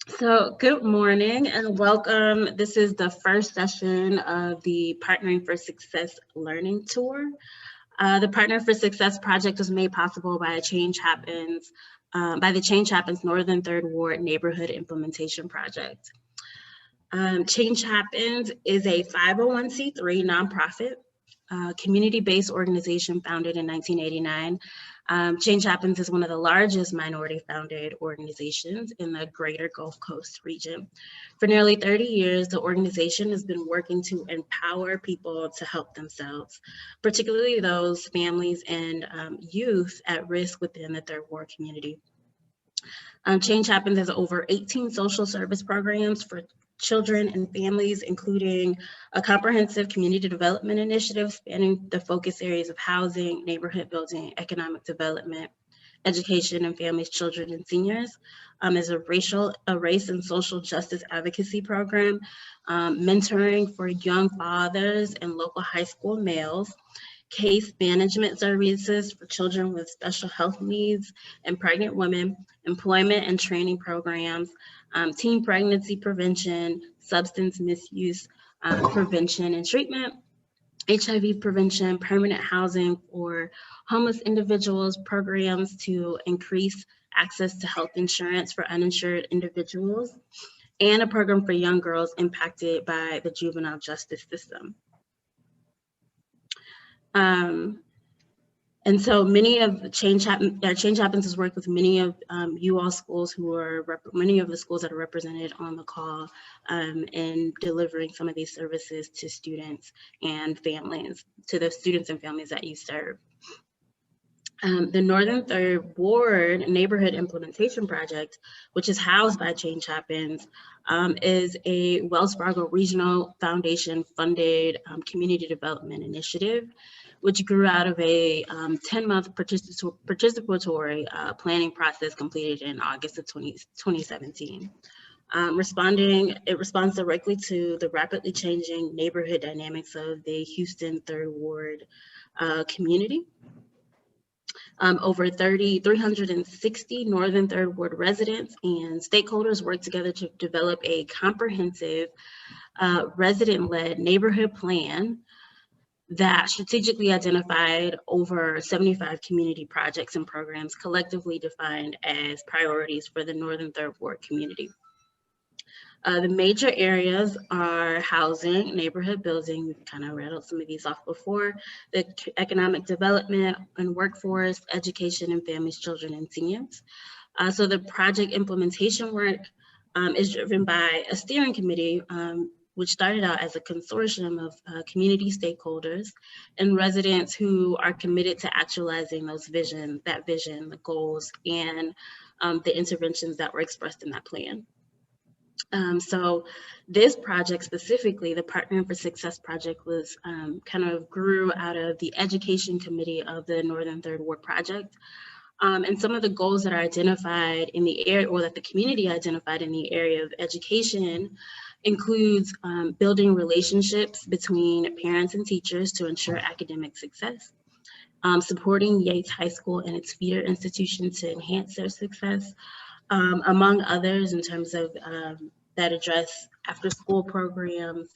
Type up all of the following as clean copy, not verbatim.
So good morning and welcome. This is the first session of the Partnering for Success Learning Tour. The Partner for Success project was made possible by the Change Happens Northern Third Ward Neighborhood Implementation Project. Change Happens is a 501c3 nonprofit, community-based organization founded in 1989. Change Happens is one of the largest minority-founded organizations in the greater Gulf Coast region. For nearly 30 years, the organization has been working to empower people to help themselves, particularly those families and youth at risk within the Third Ward community. Change Happens has over 18 social service programs for children and families, including a comprehensive community development initiative spanning the focus areas of housing, neighborhood building, economic development, education, and families, children, and seniors. There's a race and social justice advocacy program, mentoring for young fathers and local high school males, case management services for children with special health needs and pregnant women, employment and training programs, teen pregnancy prevention, substance misuse prevention and treatment, HIV prevention, permanent housing for homeless individuals, programs to increase access to health insurance for uninsured individuals, and a program for young girls impacted by the juvenile justice system. And so many of Change Happens has worked with many of you all schools who are, many of the schools that are represented on the call in delivering some of these services to students and families, to the students and families that you serve. The Northern Third Ward Neighborhood Implementation Project, which is housed by Change Happens, is a Wells Fargo Regional Foundation funded community development initiative, which grew out of a 10-month participatory planning process completed in August of 2017. It responds directly to the rapidly changing neighborhood dynamics of the Houston Third Ward community. Over 360 Northern Third Ward residents and stakeholders work together to develop a comprehensive resident-led neighborhood plan that strategically identified over 75 community projects and programs collectively defined as priorities for the Northern Third Ward community. The major areas are housing, neighborhood building, we've kind of rattled some of these off before, the economic development and workforce, education, and families, children, and seniors. So the project implementation work is driven by a steering committee which started out as a consortium of community stakeholders and residents who are committed to actualizing that vision, the goals, and the interventions that were expressed in that plan. So this project specifically, the Partnering for Success project, was kind of grew out of the education committee of the Northern Third Ward project. And some of the goals that are identified in the area, or that the community identified in the area of education, includes building relationships between parents and teachers to ensure academic success, supporting Yates High School and its feeder institutions to enhance their success, among others in terms of that address after-school programs,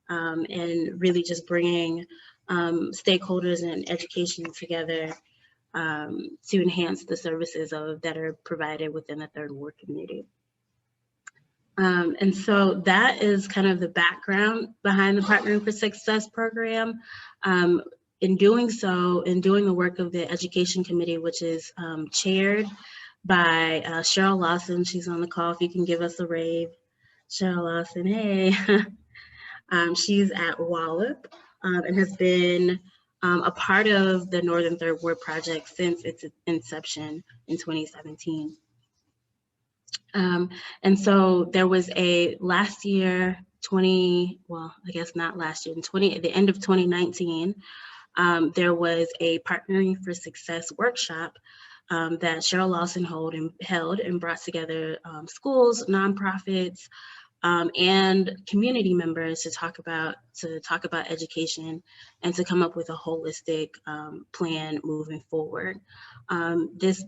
and really just bringing stakeholders and education together to enhance the services that are provided within the Third Ward community. And so that is kind of the background behind the Partnering for Success program. In doing so, in doing the work of the Education Committee, which is chaired by Cheryl Lawson. She's on the call, if you can give us a rave. Cheryl Lawson, hey. She's at Wallop and has been a part of the Northern Third Ward project since its inception in 2017. And so there was a last year, at the end of 2019, there was a Partnering for Success workshop that Cheryl Lawson held and brought together schools, nonprofits, and community members to talk about education and to come up with a holistic plan moving forward. This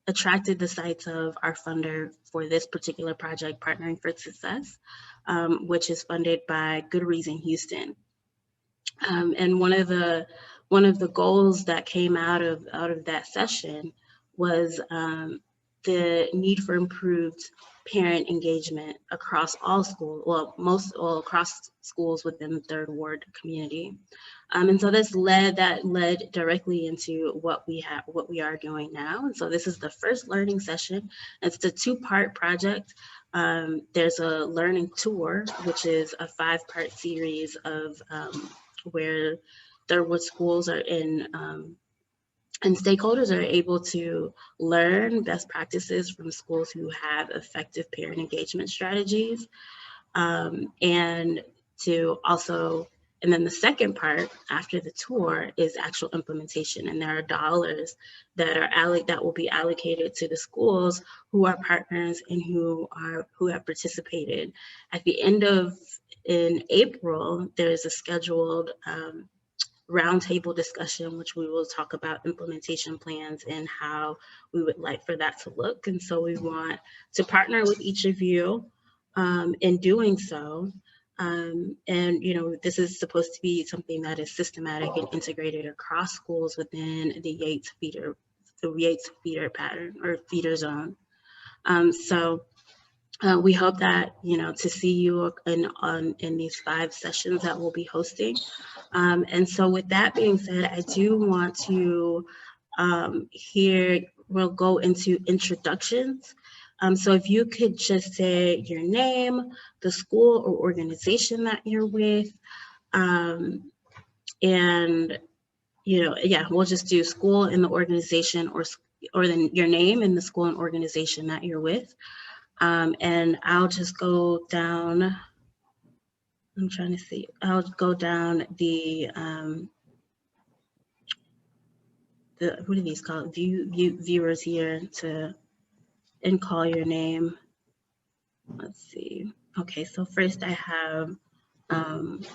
attracted the sights of our funder for this particular project, Partnering for Success, which is funded by Good Reason Houston. And one of the goals that came out of that session was the need for improved parent engagement across all schools, across schools within the Third Ward community. And so this led directly into what we are doing now. And so this is the first learning session. It's the 2-part project. There's a learning tour, which is a 5-part series of where Third Ward schools are in and stakeholders are able to learn best practices from schools who have effective parent engagement strategies. And then the second part after the tour is actual implementation. And there are dollars that will be allocated to the schools who are partners and who have participated. At the end in April, there's a scheduled roundtable discussion, which we will talk about implementation plans and how we would like for that to look. And so we want to partner with each of you in doing so. And, this is supposed to be something that is systematic and integrated across schools within the Yates feeder pattern or feeder zone. We hope that, to see you in these 5 sessions that we'll be hosting. And so with that being said, I do want to we'll go into introductions. So if you could just say your name, the school or organization that you're with, and we'll just do school and the organization or then your name and the school and organization that you're with. And I'll just go down. I'm trying to see. I'll go down the what are these called? Viewers here and call your name. Let's see. Okay, so first I have. Let's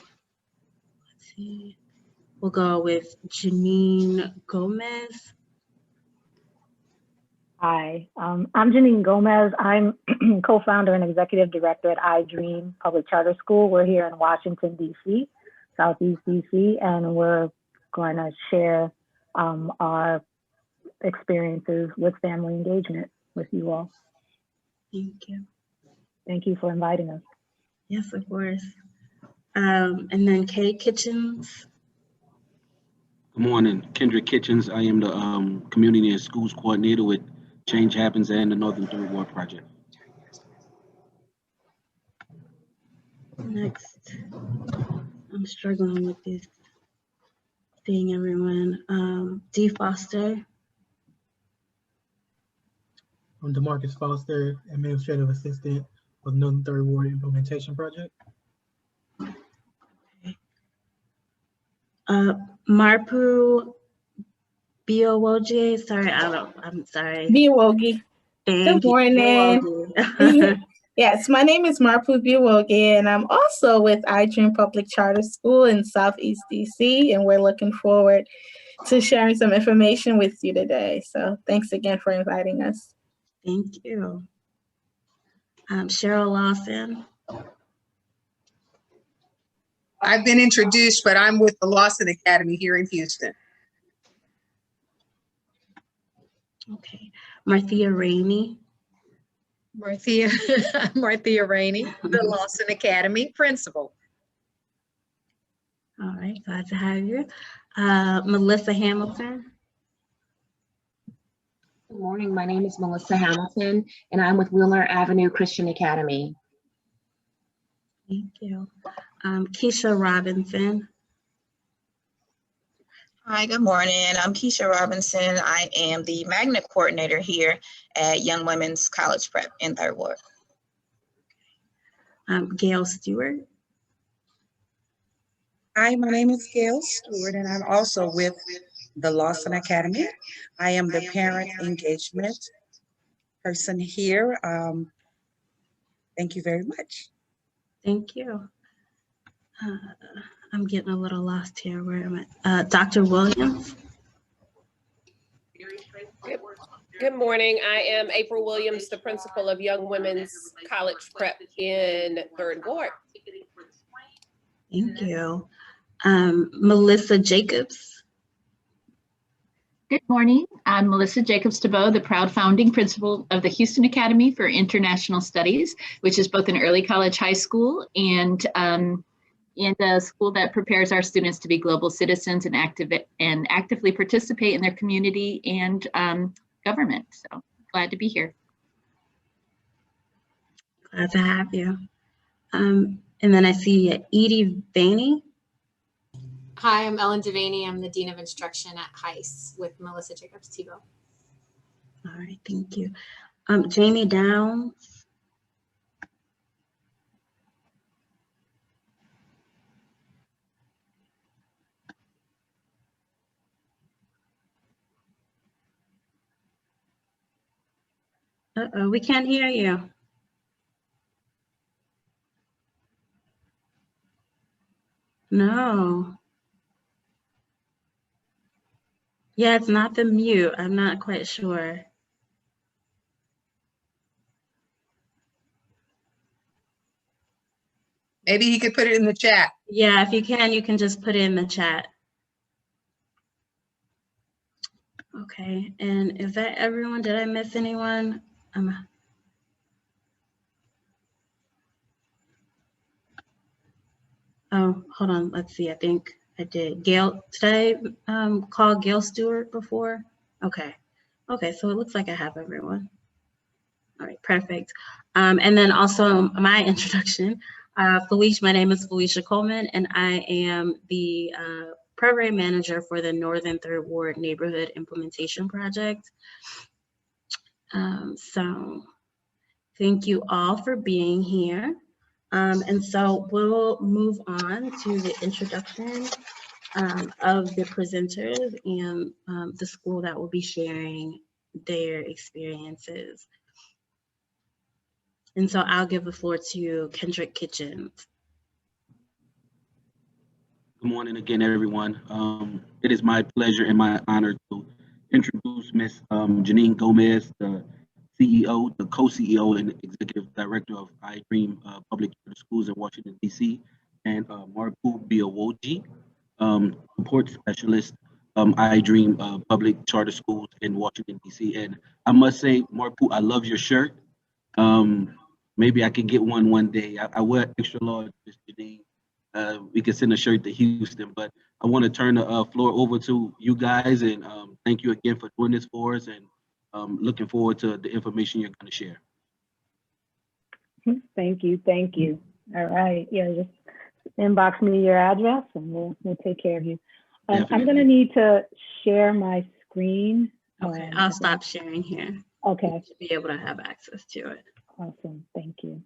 see. We'll go with Janine Gomez. Hi, I'm Janine Gomez. I'm co-founder and executive director at iDream Public Charter School. We're here in Washington, D.C., Southeast D.C., and we're going to share our experiences with family engagement with you all. Thank you. Thank you for inviting us. Yes, of course. And then Kay Kitchens. Good morning, Kendrick Kitchens. I am the Community and Schools Coordinator with Change Happens and the Northern Third Ward Project. Next, I'm struggling with this, seeing everyone. D. Foster. I'm DeMarcus Foster, Administrative Assistant with Northern Third Ward Implementation Project. Okay. Marpu Biowoji, sorry, I'm sorry. Biowogi. Good morning. Yes, my name is Marpu Biowogi, and I'm also with iDream Public Charter School in Southeast DC, and we're looking forward to sharing some information with you today. So thanks again for inviting us. Thank you. Cheryl Lawson. I've been introduced, but I'm with the Lawson Academy here in Houston. Okay. Marthea Rainey. Marthea Rainey, the Lawson Academy principal. All right, glad to have you. Melissa Hamilton. Good morning, my name is Melissa Hamilton, and I'm with Wheeler Avenue Christian Academy. Thank you. Keisha Robinson. Hi, good morning. I'm Keisha Robinson. I am the magnet coordinator here at Young Women's College Prep in Third Ward. Gail Stewart. Hi, my name is Gail Stewart, and I'm also with the Lawson Academy. I am the parent engagement person here. Thank you very much. Thank you. I'm getting a little lost here. Where am I? Dr. Williams. Good morning. I am April Williams, the principal of Young Women's College Prep in 3rd Ward. Thank you. Melissa Jacobs. Good morning. I'm Melissa Jacobs-DeBow, the proud founding principal of the Houston Academy for International Studies, which is both an early college high school and a school that prepares our students to be global citizens and actively participate in their community and government. So glad to be here. Glad to have you. And then I see Edie Vaney. Hi, I'm Ellen Devaney. I'm the Dean of Instruction at HEIS with Melissa Jacobs-DeBow. All right, thank you. Jamie Downs. Uh-oh, we can't hear you. No. Yeah, it's not the mute. I'm not quite sure. Maybe he could put it in the chat. Yeah, if you can just put it in the chat. Okay, and is that everyone? Did I miss anyone? Oh, hold on. Let's see. I think I did. Gail, did I call Gail Stewart before? Okay. Okay, so it looks like I have everyone. All right, perfect. And then also my introduction. Felicia, my name is Felicia Coleman, and I am the program manager for the Northern 3rd Ward Neighborhood Implementation Project. So thank you all for being here. And so we'll move on to the introduction of the presenters and the school that will be sharing their experiences. And so I'll give the floor to Kendrick Kitchens. Good morning again, everyone. It is my pleasure and my honor to introduce Ms. Janine Gomez, the CEO, the co-CEO and executive director of iDream Public Charter Schools in Washington, D.C., and Marpu Biawoji, support specialist, iDream Public Charter Schools in Washington, D.C. And I must say, Marpu, I love your shirt. Maybe I can get one day. I wear extra large, Ms. Janine. We can send a shirt to Houston, but I want to turn the floor over to you guys and thank you again for doing this for us, and looking forward to the information you're going to share. Thank you. Thank you. All right. Yeah, just inbox me your address and we'll take care of you. I'm going to need to share my screen. Okay, I'll stop sharing here. Okay. You should be able to have access to it. Awesome. Thank you.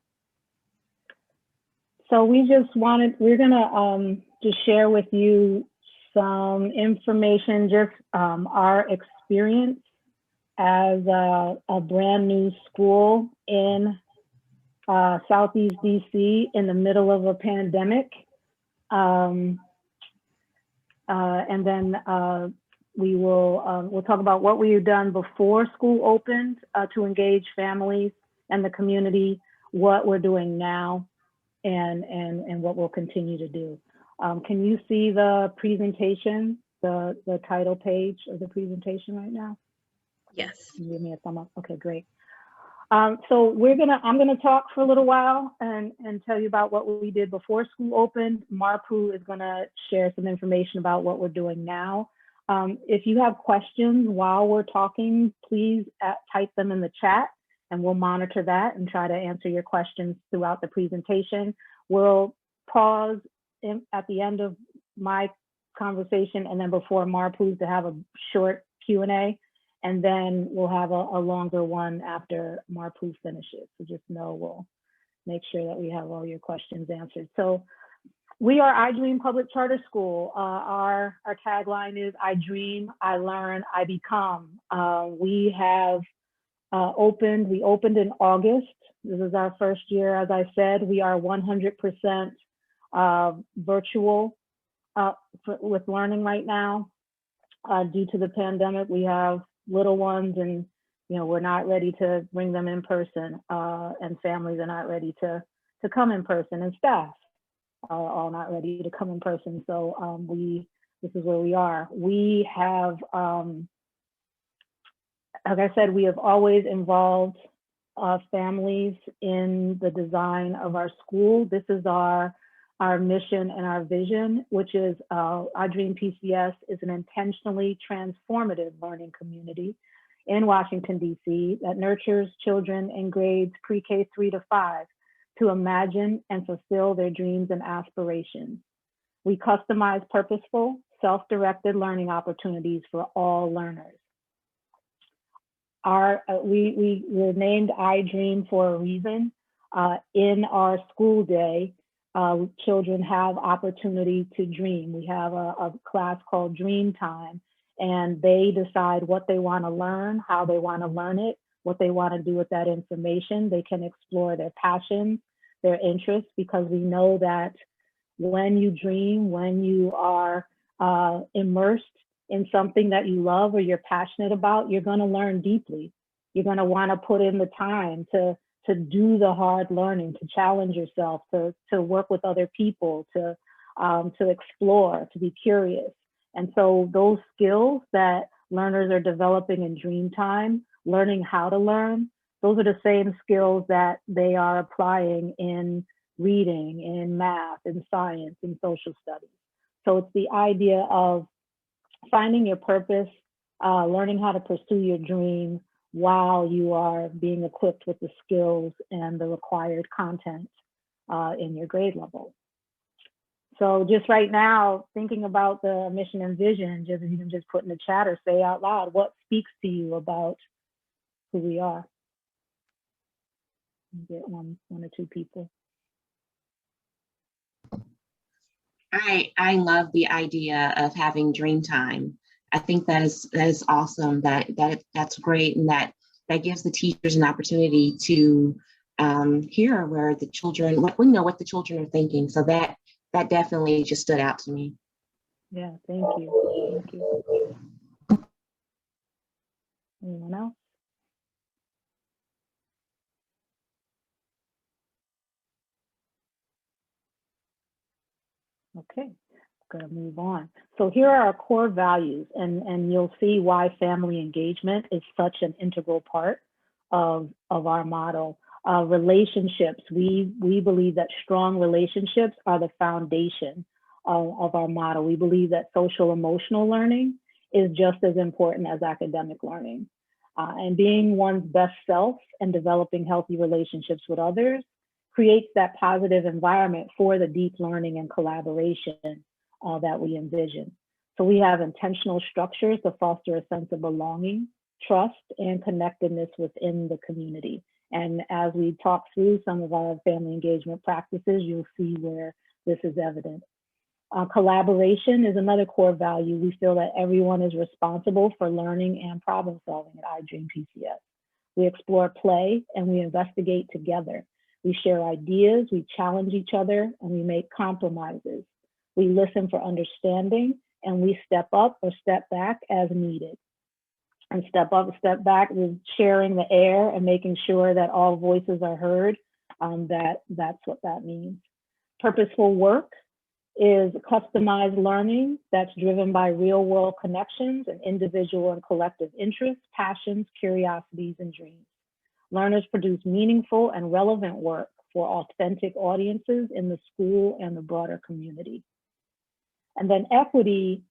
So we're going to just share with you some information, just our experience as a brand new school in Southeast DC in the middle of a pandemic. And then we'll talk about what we've done before school opened to engage families and the community, what we're doing now, and what we'll continue to do. Can you see the presentation, the title page of the presentation right now? Yes. Can you give me a thumb up? Okay, great. So I'm gonna talk for a little while and tell you about what we did before school opened. Marpu is gonna share some information about what we're doing now. If you have questions while we're talking, please type them in the chat and we'll monitor that and try to answer your questions throughout the presentation. We'll pause at the end of my conversation and then before Marpu's to have a short Q&A, and then we'll have a longer one after Marpu finishes. So just know we'll make sure that we have all your questions answered. So we are iDream Public Charter School. Our tagline is I dream, I learn, I become. We have we opened in August. This is our first year, as I said. We are 100% virtual with learning right now. Due to the pandemic, we have little ones and we're not ready to bring them in person, and families are not ready to come in person, and staff are all not ready to come in person. So this is where we are. We have, like I said, we have always involved families in the design of our school. This is our mission and our vision, which is our Dream PCS is an intentionally transformative learning community in Washington, D.C. that nurtures children in grades pre-K 3 to 5 to imagine and fulfill their dreams and aspirations. We customize purposeful, self-directed learning opportunities for all learners. We were named iDream for a reason. In our school day, children have opportunity to dream. We have a class called Dream Time, and they decide what they want to learn, how they want to learn it, what they want to do with that information. They can explore their passions, their interests, because we know that when you dream, when you are immersed in something that you love or you're passionate about, you're going to learn deeply. You're going to want to put in the time to do the hard learning, to challenge yourself, to work with other people, to explore, to be curious. And so those skills that learners are developing in Dream Time, learning how to learn, those are the same skills that they are applying in reading, in math, in science, in social studies. So it's the idea of finding your purpose, learning how to pursue your dream while you are being equipped with the skills and the required content in your grade level. So just right now, thinking about the mission and vision, just you can just put in the chat or say out loud, what speaks to you about who we are? Get one or two people. I love the idea of having dream time. I think that is awesome. That's great, and that gives the teachers an opportunity to hear where the children, what the children are thinking. So that definitely just stood out to me. Yeah, thank you. Thank you. Anyone else? Okay, going to move on. So here are our core values, and you'll see why family engagement is such an integral part of our model. Relationships, we believe that strong relationships are the foundation of our model. We believe that social emotional learning is just as important as academic learning. And being one's best self and developing healthy relationships with others creates that positive environment for the deep learning and collaboration that we envision. So we have intentional structures to foster a sense of belonging, trust, and connectedness within the community. And as we talk through some of our family engagement practices, you'll see where this is evident. Collaboration is another core value. We feel that everyone is responsible for learning and problem solving at iDream PCS. We explore play and we investigate together. We share ideas, we challenge each other, and we make compromises. We listen for understanding, and we step up or step back as needed. And step up, step back is sharing the air and making sure that all voices are heard. That's what that means. Purposeful work is customized learning that's driven by real world connections and individual and collective interests, passions, curiosities, and dreams. Learners produce meaningful and relevant work for authentic audiences in the school and the broader community. And then equity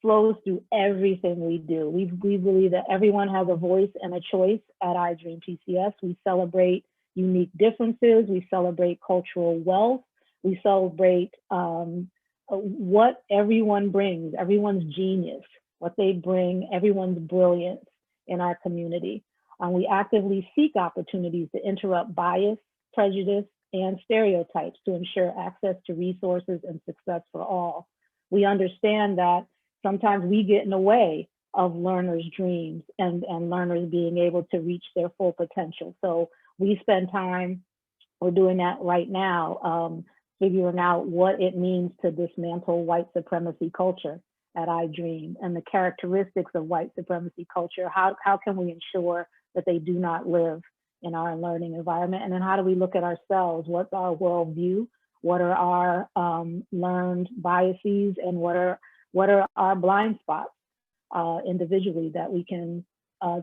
flows through everything we do. We believe that everyone has a voice and a choice at iDream PCS. We celebrate unique differences. We celebrate cultural wealth. We celebrate what everyone brings, everyone's genius, what they bring, everyone's brilliance in our community. We actively seek opportunities to interrupt bias, prejudice, and stereotypes to ensure access to resources and success for all. We understand that sometimes we get in the way of learners' dreams and learners being able to reach their full potential. So we spend time, we're doing that right now, figuring out what it means to dismantle white supremacy culture at iDream and the characteristics of white supremacy culture. How can we ensure that they do not live in our learning environment? And then how do we look at ourselves? What's our worldview? What are our learned biases, and what are our blind spots individually that we can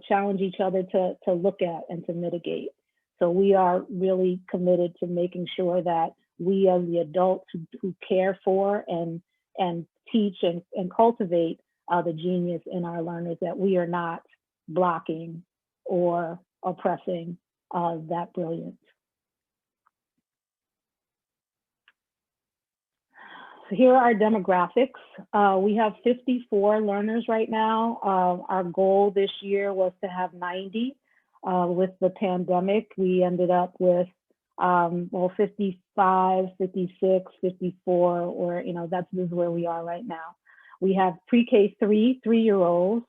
challenge each other to look at and to mitigate? So we are really committed to making sure that we as the adults who care for and teach and cultivate the genius in our learners, that we are not blocking or oppressing that brilliance. So here are our demographics. We have 54 learners right now. Our goal this year was to have 90. With the pandemic, we ended up with 55, 56, 54, or this is where we are right now. We have pre-K 3-year-olds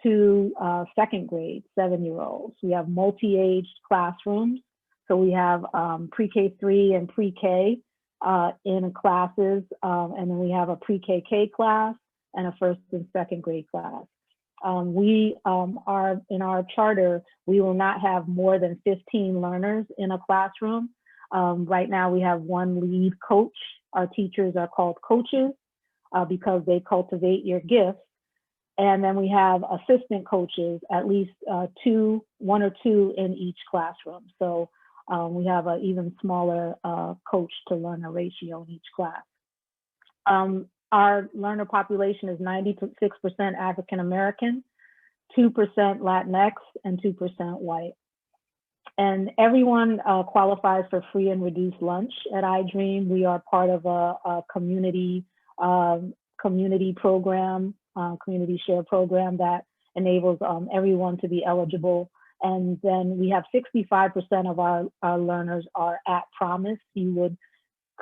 to second grade 7-year-olds. We have multi-aged classrooms. So we have pre-K 3 and pre-K in classes, and then we have a pre-KK class and a first and second grade class. We are in our charter, we will not have more than 15 learners in a classroom. Right now we have one lead coach. Our teachers are called coaches because they cultivate your gifts. And then we have assistant coaches, at least one or two in each classroom. So we have an even smaller coach to learner ratio in each class. Our learner population is 96% African American, 2% Latinx, and 2% white. And everyone qualifies for free and reduced lunch at iDream. We are part of a community program, community share program that enables everyone to be eligible. And then we have 65% of our learners are at promise. You would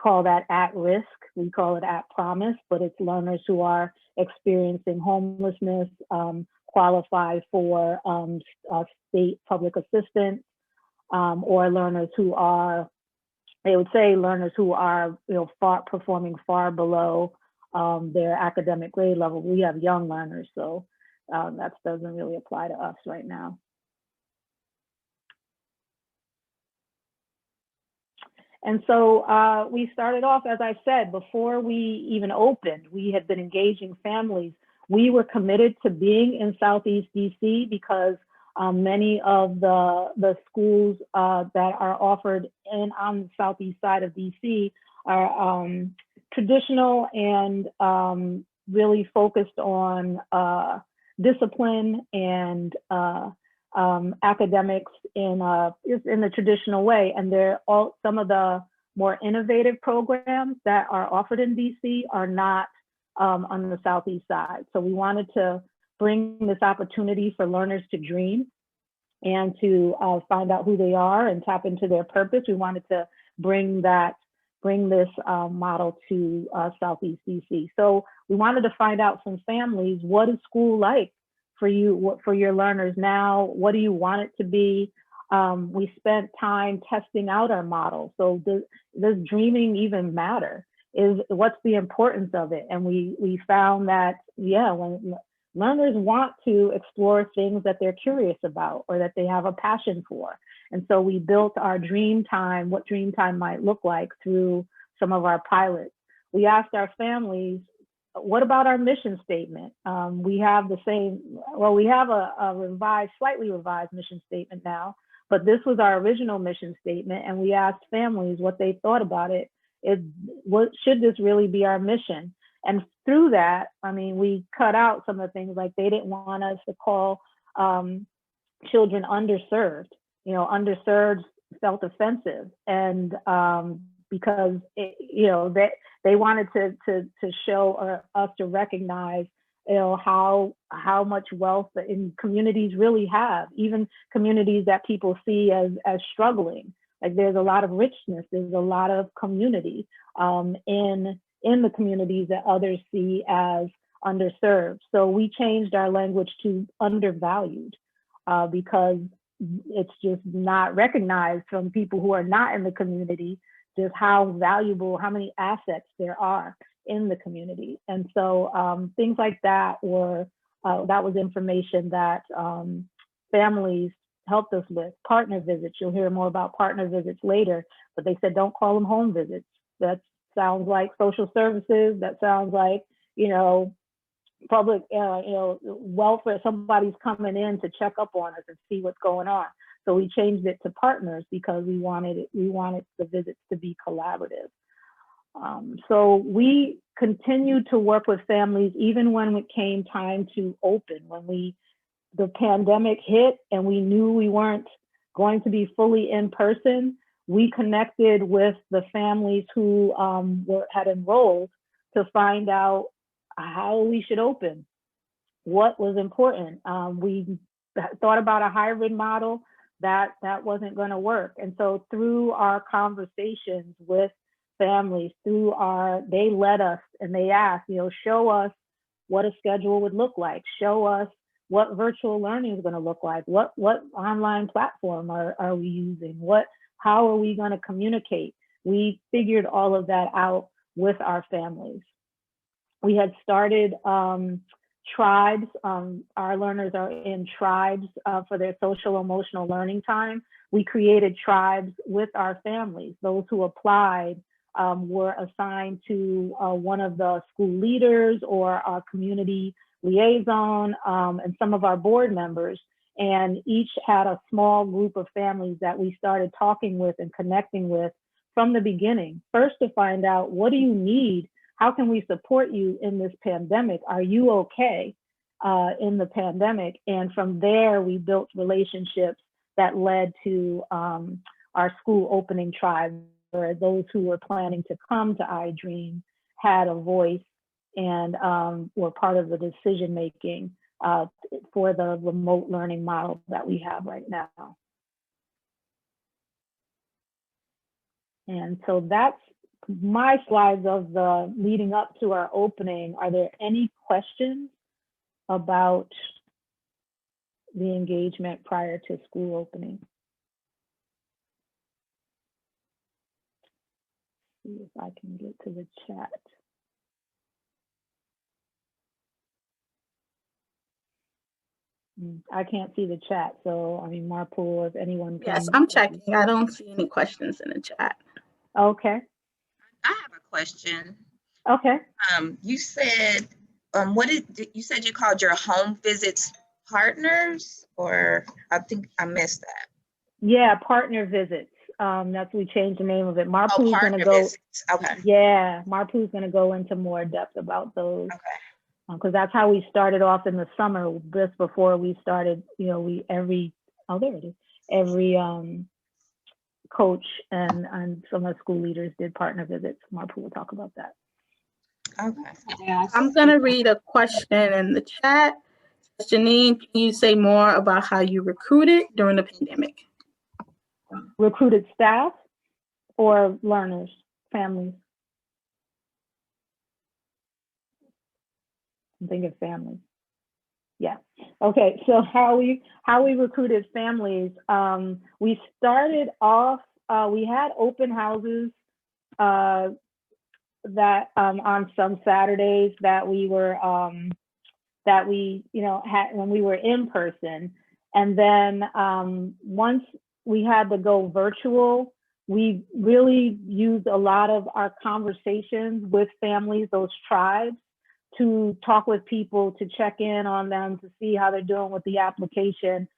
call that at risk. We call it at promise, but it's learners who are experiencing homelessness, qualify for state public assistance, or learners who are, they would say learners who are performing far below their academic grade level. We have young learners, so that doesn't really apply to us right now. And so we started off, as I said, before we even opened, we had been engaging families. We were committed to being in Southeast DC because many of the schools that are offered on the Southeast side of DC are traditional and really focused on discipline and academics in the traditional way. And they're all, some of the more innovative programs that are offered in DC are not on the Southeast side. So we wanted to bring this opportunity for learners to dream and to find out who they are and tap into their purpose. We wanted to bring this model to Southeast DC. So we wanted to find out from families, what is school like for you, for your learners now? What do you want it to be? We spent time testing out our model. So does dreaming even matter? What's the importance of it? And we found that, yeah, when learners want to explore things that they're curious about or that they have a passion for. And so we built our dream time, what dream time might look like, through some of our pilots. We asked our families, what about our mission statement? We have the same, well, we have a revised, slightly revised mission statement now, but this was our original mission statement. And we asked families what they thought about it. Should this really be our mission? And through that, I mean, we cut out some of the things, like they didn't want us to call children underserved. Underserved felt offensive, and because they wanted to show us to recognize how much wealth in communities really have, even communities that people see as struggling. Like there's a lot of richness, there's a lot of community in the communities that others see as underserved. So we changed our language to undervalued because it's just not recognized from people who are not in the community just how valuable, how many assets there are in the community. And so things like that that was information that families helped us with. Partner visits, you'll hear more about partner visits later, but they said don't call them home visits. That sounds like social services, that sounds like, public, welfare, somebody's coming in to check up on us and see what's going on. So we changed it to partners because we wanted the visits to be collaborative. So we continued to work with families even when it came time to open, when the pandemic hit and we knew we weren't going to be fully in person. We connected with the families who had enrolled to find out how we should open, what was important. We thought about a hybrid model that wasn't going to work. And so through our conversations with families, they led us and they asked, show us what a schedule would look like, show us what virtual learning is going to look like, what online platform are we using, how are we going to communicate? We figured all of that out with our families. We had started tribes. Our learners are in tribes for their social emotional learning time. We created tribes with our families. Those who applied were assigned to one of the school leaders or our community liaison and some of our board members. And each had a small group of families that we started talking with and connecting with from the beginning. First, to find out, what do you need? How can we support you in this pandemic? Are you okay in the pandemic? And from there, we built relationships that led to our school opening tribe, where those who were planning to come to iDream had a voice and were part of the decision making for the remote learning model that we have right now. And so that's my slides of the leading up to our opening. Are there any questions about the engagement prior to school opening? See if I can get to the chat. I can't see the chat, so I mean, Marpool, if anyone can. Yes, I'm checking. I don't see any questions in the chat. Okay. I have a question. Okay. You said, you said you called your home visits partners, or I think I missed that. Yeah, partner visits. That's, we changed the name of it. Marpoo's gonna go. Visits. Okay. Yeah, Marpoo's gonna go into more depth about those. Okay. Because that's how we started off in the summer, just before we started, every coach and some of the school leaders did partner visits. Marpool will talk about that. Okay. Yes. I'm gonna read a question in the chat. Janine, can you say more about how you recruited during the pandemic? Recruited staff or learners, families? I'm thinking families. Yeah. Okay. So how we recruited families. We started off. We had open houses that on some Saturdays that we were had when we were in person, and then once we had to go virtual, we really used a lot of our conversations with families, those tribes, to talk with people, to check in on them, to see how they're doing with the application.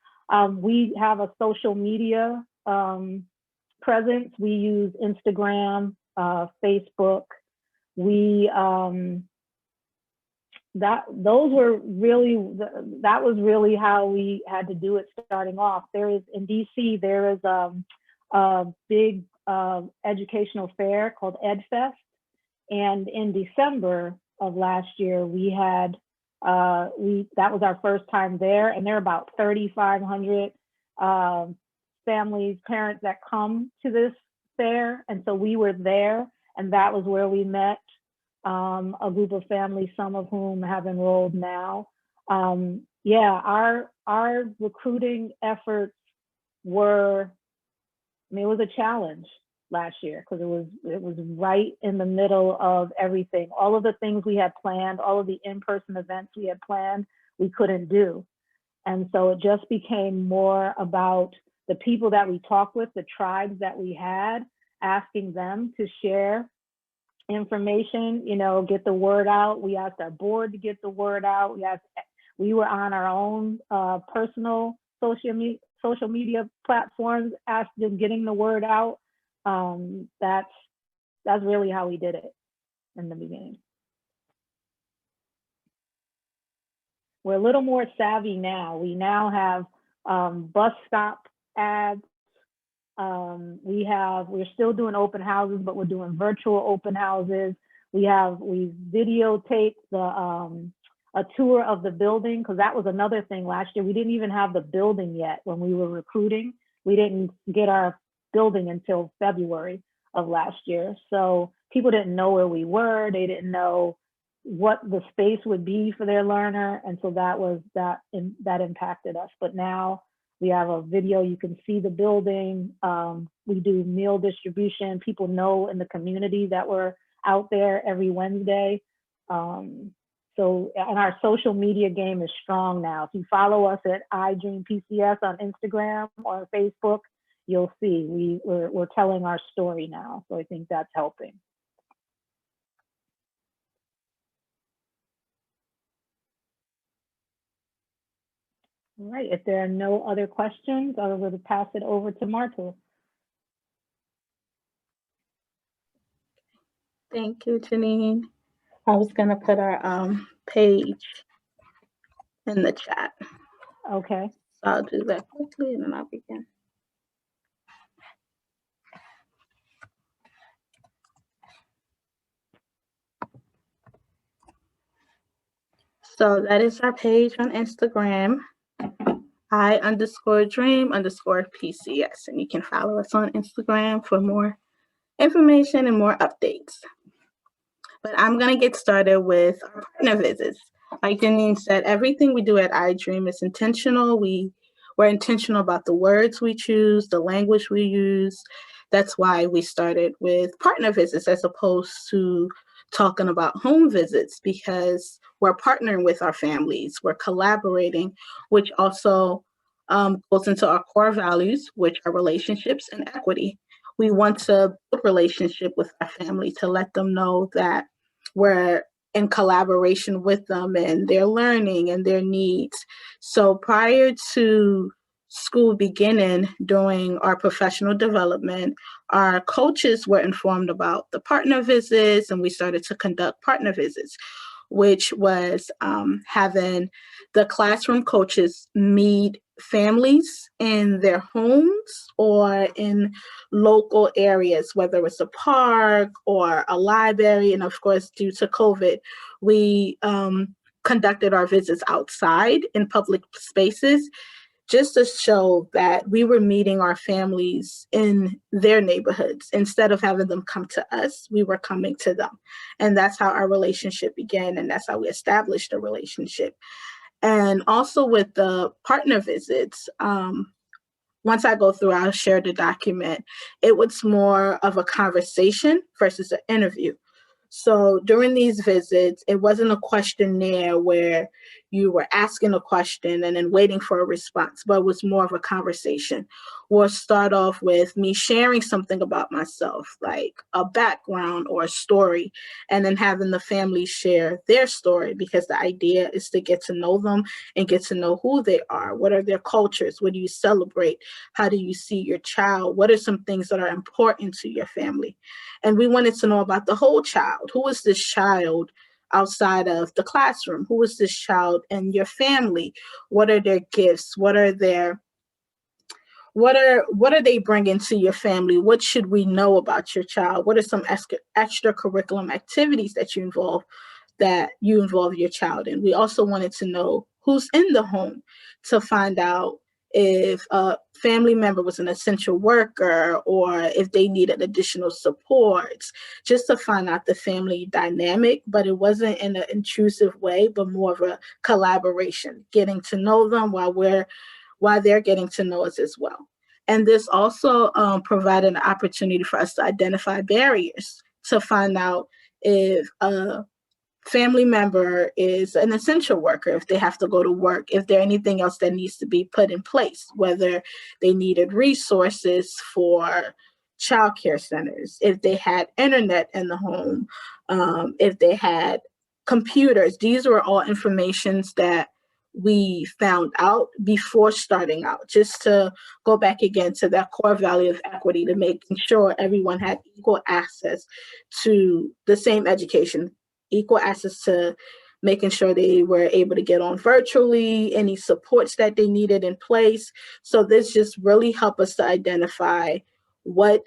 We have a social media presence. We use Instagram, Facebook. That was really how we had to do it starting off. In DC, there is a big educational fair called EdFest. And in December of last year, we had, that was our first time there, and there are about 3,500 families, parents that come to this fair. And so we were there, and that was where we met a group of families, some of whom have enrolled now. Our recruiting efforts were, it was a challenge. last year because it was right in the middle of everything. All of the things we had planned, all of the in-person events we had planned, we couldn't do. And so it just became more about the people that we talked with, the tribes that we had, asking them to share information, you know, get the word out. We asked our board to get the word out. We were on our own personal social media platforms, asking, getting the word out. That's really how we did it in the beginning. We're a little more savvy now. We now have bus stop ads. We're still doing open houses, but we're doing virtual open houses. We videotaped a tour of the building, because that was another thing last year. We didn't even have the building yet when we were recruiting. We didn't get our building until February of last year. So people didn't know where we were. They didn't know what the space would be for their learner. And so that impacted us. But now we have a video, you can see the building. We do meal distribution. People know in the community that we're out there every Wednesday. And our social media game is strong now. If you follow us at iDreamPCS on Instagram or Facebook, you'll see we're telling our story now. So I think that's helping. All right, if there are no other questions, I will pass it over to Marta. Thank you, Janine. I was gonna put our page in the chat. Okay. So I'll do that quickly and then I'll begin. So that is our page on Instagram, I_dream_PCS. And you can follow us on Instagram for more information and more updates. But I'm gonna get started with our partner visits. Like Janine said, everything we do at iDream is intentional. We're intentional about the words we choose, the language we use. That's why we started with partner visits as opposed to talking about home visits, because we're partnering with our families, we're collaborating, which also goes into our core values, which are relationships and equity. We want to build relationship with our family to let them know that we're in collaboration with them and their learning and their needs. So prior to school beginning, during our professional development, our coaches were informed about the partner visits, and we started to conduct partner visits, which was having the classroom coaches meet families in their homes or in local areas, whether it's a park or a library. And of course, due to COVID, we conducted our visits outside in public spaces, just to show that we were meeting our families in their neighborhoods. Instead of having them come to us, we were coming to them. And that's how our relationship began, and that's how we established a relationship. And also with the partner visits, once I go through, I'll share the document. It was more of a conversation versus an interview. So during these visits, it wasn't a questionnaire where you were asking a question and then waiting for a response, but it was more of a conversation. We'll start off with me sharing something about myself, like a background or a story, and then having the family share their story, because the idea is to get to know them and get to know who they are. What are their cultures? What do you celebrate? How do you see your child? What are some things that are important to your family? And we wanted to know about the whole child. Who is this child outside of the classroom? Who is this child in your family? What are their gifts? What are they bringing to your family? What should we know about your child? What are some extracurricular activities that you involve your child in? We also wanted to know who's in the home, to find out if a family member was an essential worker or if they needed additional supports, just to find out the family dynamic. But it wasn't in an intrusive way, but more of a collaboration, getting to know them while they're getting to know us as well. And this also provided an opportunity for us to identify barriers to find out if a family member is an essential worker, if they have to go to work, if there anything else that needs to be put in place, whether they needed resources for childcare centers, if they had internet in the home, if they had computers. These were all informations that we found out before starting out, just to go back again to that core value of equity, to making sure everyone had equal access to the same education, equal access to making sure they were able to get on virtually, any supports that they needed in place. So this just really helped us to identify what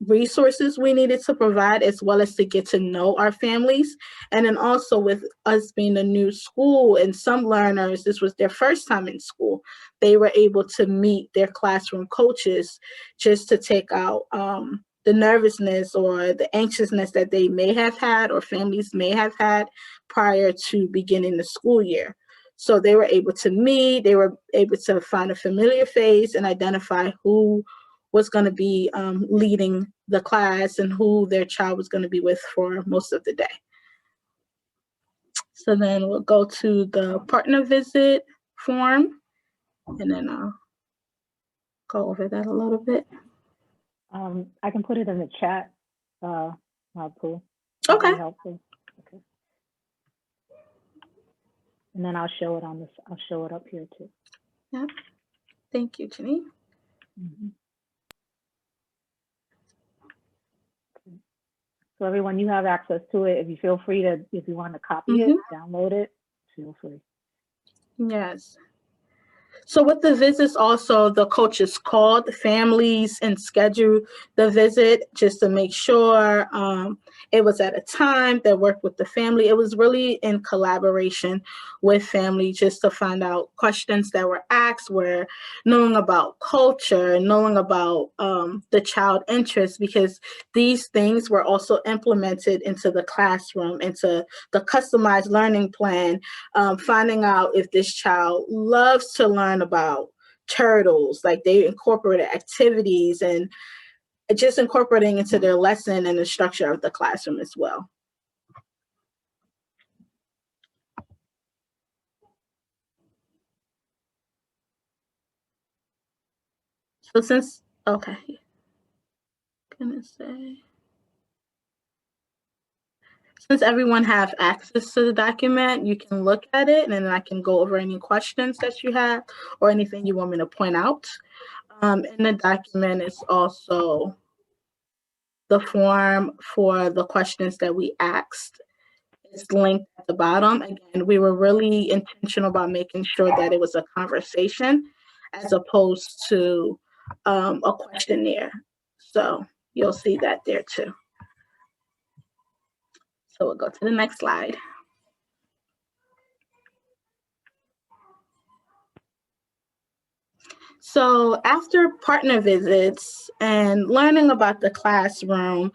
resources we needed to provide, as well as to get to know our families. And then also, with us being a new school and some learners, this was their first time in school, they were able to meet their classroom coaches just to take out the nervousness or the anxiousness that they may have had or families may have had prior to beginning the school year. So they were able to meet, they were able to find a familiar face and identify who was going to be leading the class and who their child was going to be with for most of the day. So then we'll go to the partner visit form, and then I'll go over that a little bit. I can put it in the chat, Marpu. Okay. Helpful. Okay. And then I'll show it on this. I'll show it up here too. Yep. Thank you, Janine. Mm-hmm. So everyone, you have access to it. If you feel free to, if you want to copy it, download it, feel free. Yes. So with the visits also, the coaches called the families and scheduled the visit just to make sure it was at a time that worked with the family. It was really in collaboration with family just to find out questions that were asked, were knowing about culture, knowing about the child interest, because these things were also implemented into the classroom, into the customized learning plan, finding out if this child loves to learn about turtles, like they incorporated activities and just incorporating into their lesson and the structure of the classroom as well. So since, okay, gonna say, since everyone have access to the document, you can look at it and then I can go over any questions that you have or anything you want me to point out. In the document is also the form for the questions that we asked. It's linked at the bottom. Again, we were really intentional about making sure that it was a conversation as opposed to a questionnaire. So you'll see that there too. So we'll go to the next slide. So after partner visits and learning about the classroom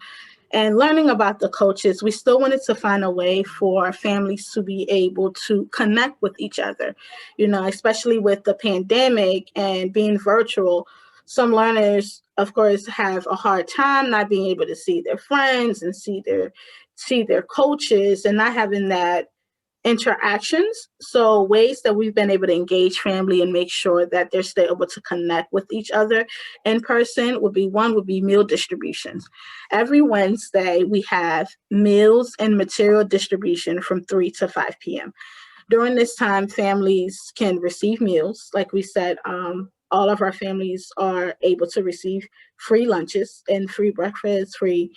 and learning about the coaches, we still wanted to find a way for families to be able to connect with each other, you know, especially with the pandemic and being virtual. Some learners, of course, have a hard time not being able to see their friends and see their coaches and not having that interactions. So ways that we've been able to engage family and make sure that they're still able to connect with each other in person would be meal distributions. Every Wednesday, we have meals and material distribution from 3 to 5 p.m. During this time, families can receive meals. Like we said, all of our families are able to receive free lunches and free breakfast, free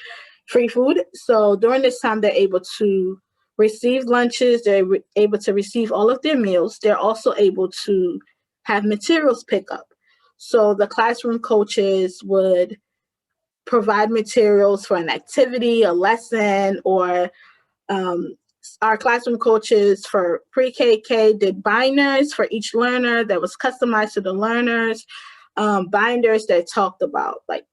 food. So during this time, they're able to receive lunches, they're able to receive all of their meals. They're also able to have materials pick up. So the classroom coaches would provide materials for an activity, a lesson, or our classroom coaches for pre-KK did binders for each learner that was customized to the learners, binders that talked about like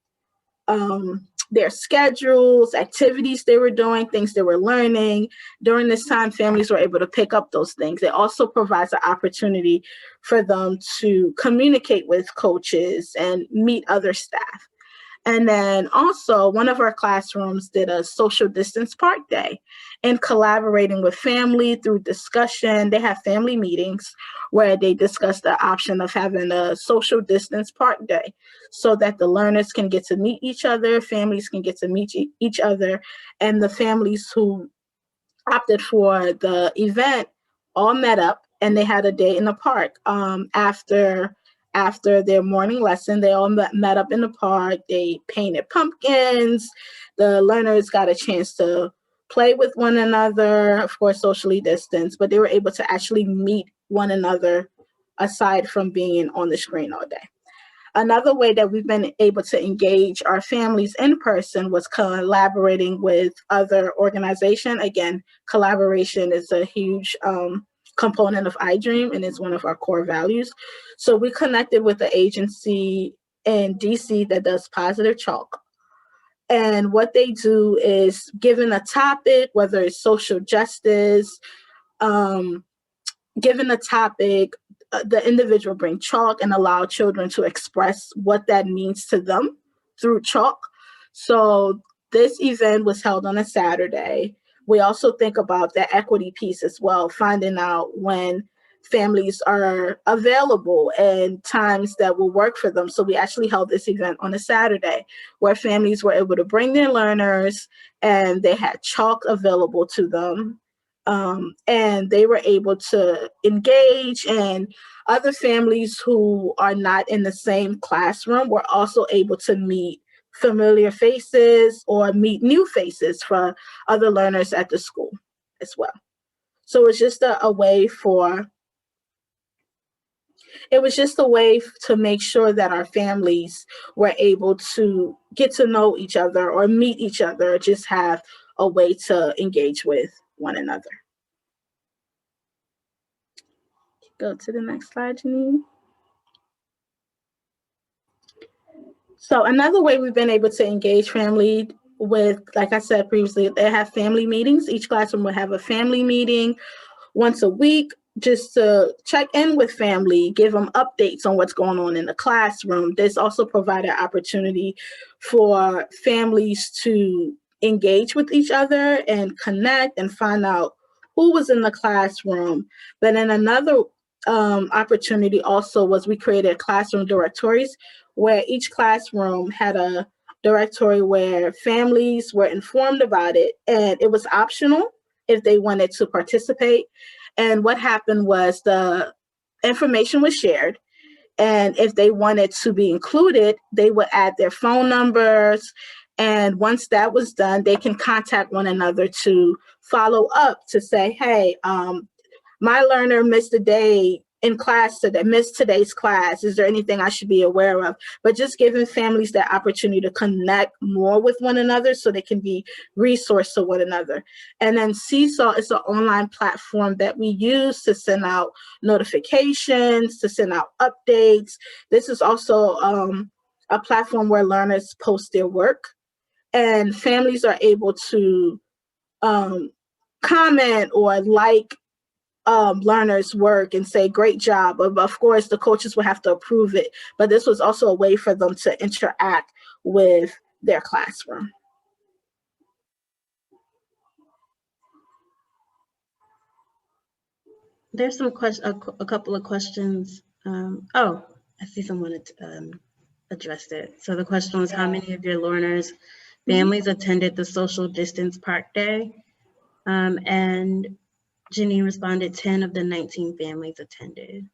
their schedules, activities they were doing, things they were learning. During this time, families were able to pick up those things. It also provides an opportunity for them to communicate with coaches and meet other staff. And then also one of our classrooms did a social distance park day, and collaborating with family through discussion. They have family meetings where they discuss the option of having a social distance park day so that the learners can get to meet each other, families can get to meet each other, and the families who opted for the event all met up and they had a day in the park. After their morning lesson, they all met up in the park. They painted pumpkins. The learners got a chance to play with one another, of course, socially distanced, but they were able to actually meet one another aside from being on the screen all day. Another way that we've been able to engage our families in person was collaborating with other organizations. Again, collaboration is a huge component of iDream, and it's one of our core values. So we connected with the agency in DC that does Positive Chalk. And what they do is, given a topic, whether it's social justice, given a topic, the individual bring chalk and allow children to express what that means to them through chalk. So this event was held on a Saturday. We also think about the equity piece as well, finding out when families are available and times that will work for them. So we actually held this event on a Saturday where families were able to bring their learners and they had chalk available to them. And they were able to engage, and other families who are not in the same classroom were also able to meet familiar faces or meet new faces for other learners at the school as well. So it's just a way to make sure that our families were able to get to know each other or meet each other, or just have a way to engage with one another. Go to the next slide, Janine. So another way we've been able to engage family with, like I said previously, they have family meetings. Each classroom will have a family meeting once a week, just to check in with family, give them updates on what's going on in the classroom. This also provided opportunity for families to engage with each other and connect and find out who was in the classroom. But then another opportunity also was we created classroom directories where each classroom had a directory where families were informed about it, and it was optional if they wanted to participate. And what happened was the information was shared, and if they wanted to be included, they would add their phone numbers. And once that was done, they can contact one another to follow up to say, hey, my learner missed a day in class today, missed today's class. Is there anything I should be aware of? But just giving families that opportunity to connect more with one another so they can be resourced to one another. And then Seesaw is an online platform that we use to send out notifications, to send out updates. This is also a platform where learners post their work, and families are able to comment or like learners' work and say, great job. Of course, the coaches will have to approve it, but this was also a way for them to interact with their classroom. There's some a couple of questions. Oh, I see someone addressed it. So the question was, how many of your learners' families attended the social distance park day? And Janine responded, 10 of the 19 families attended.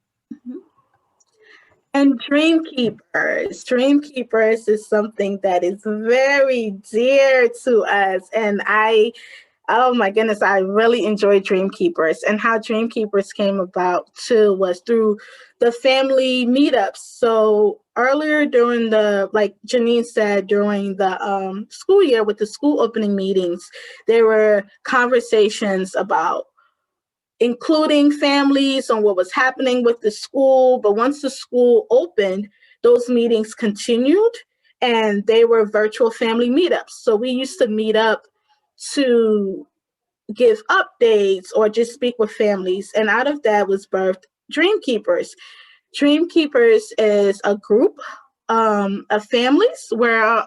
And Dream Keepers is something that is very dear to us. And oh my goodness, I really enjoy Dream Keepers. And how Dream Keepers came about too was through the family meetups. So earlier during like Janine said, during the school year with the school opening meetings, there were conversations about including families on what was happening with the school. But once the school opened, those meetings continued. and they were virtual family meetups. So we used to meet up to give updates or just speak with families. And out of that was birthed Dream Keepers. Dream Keepers is a group of families where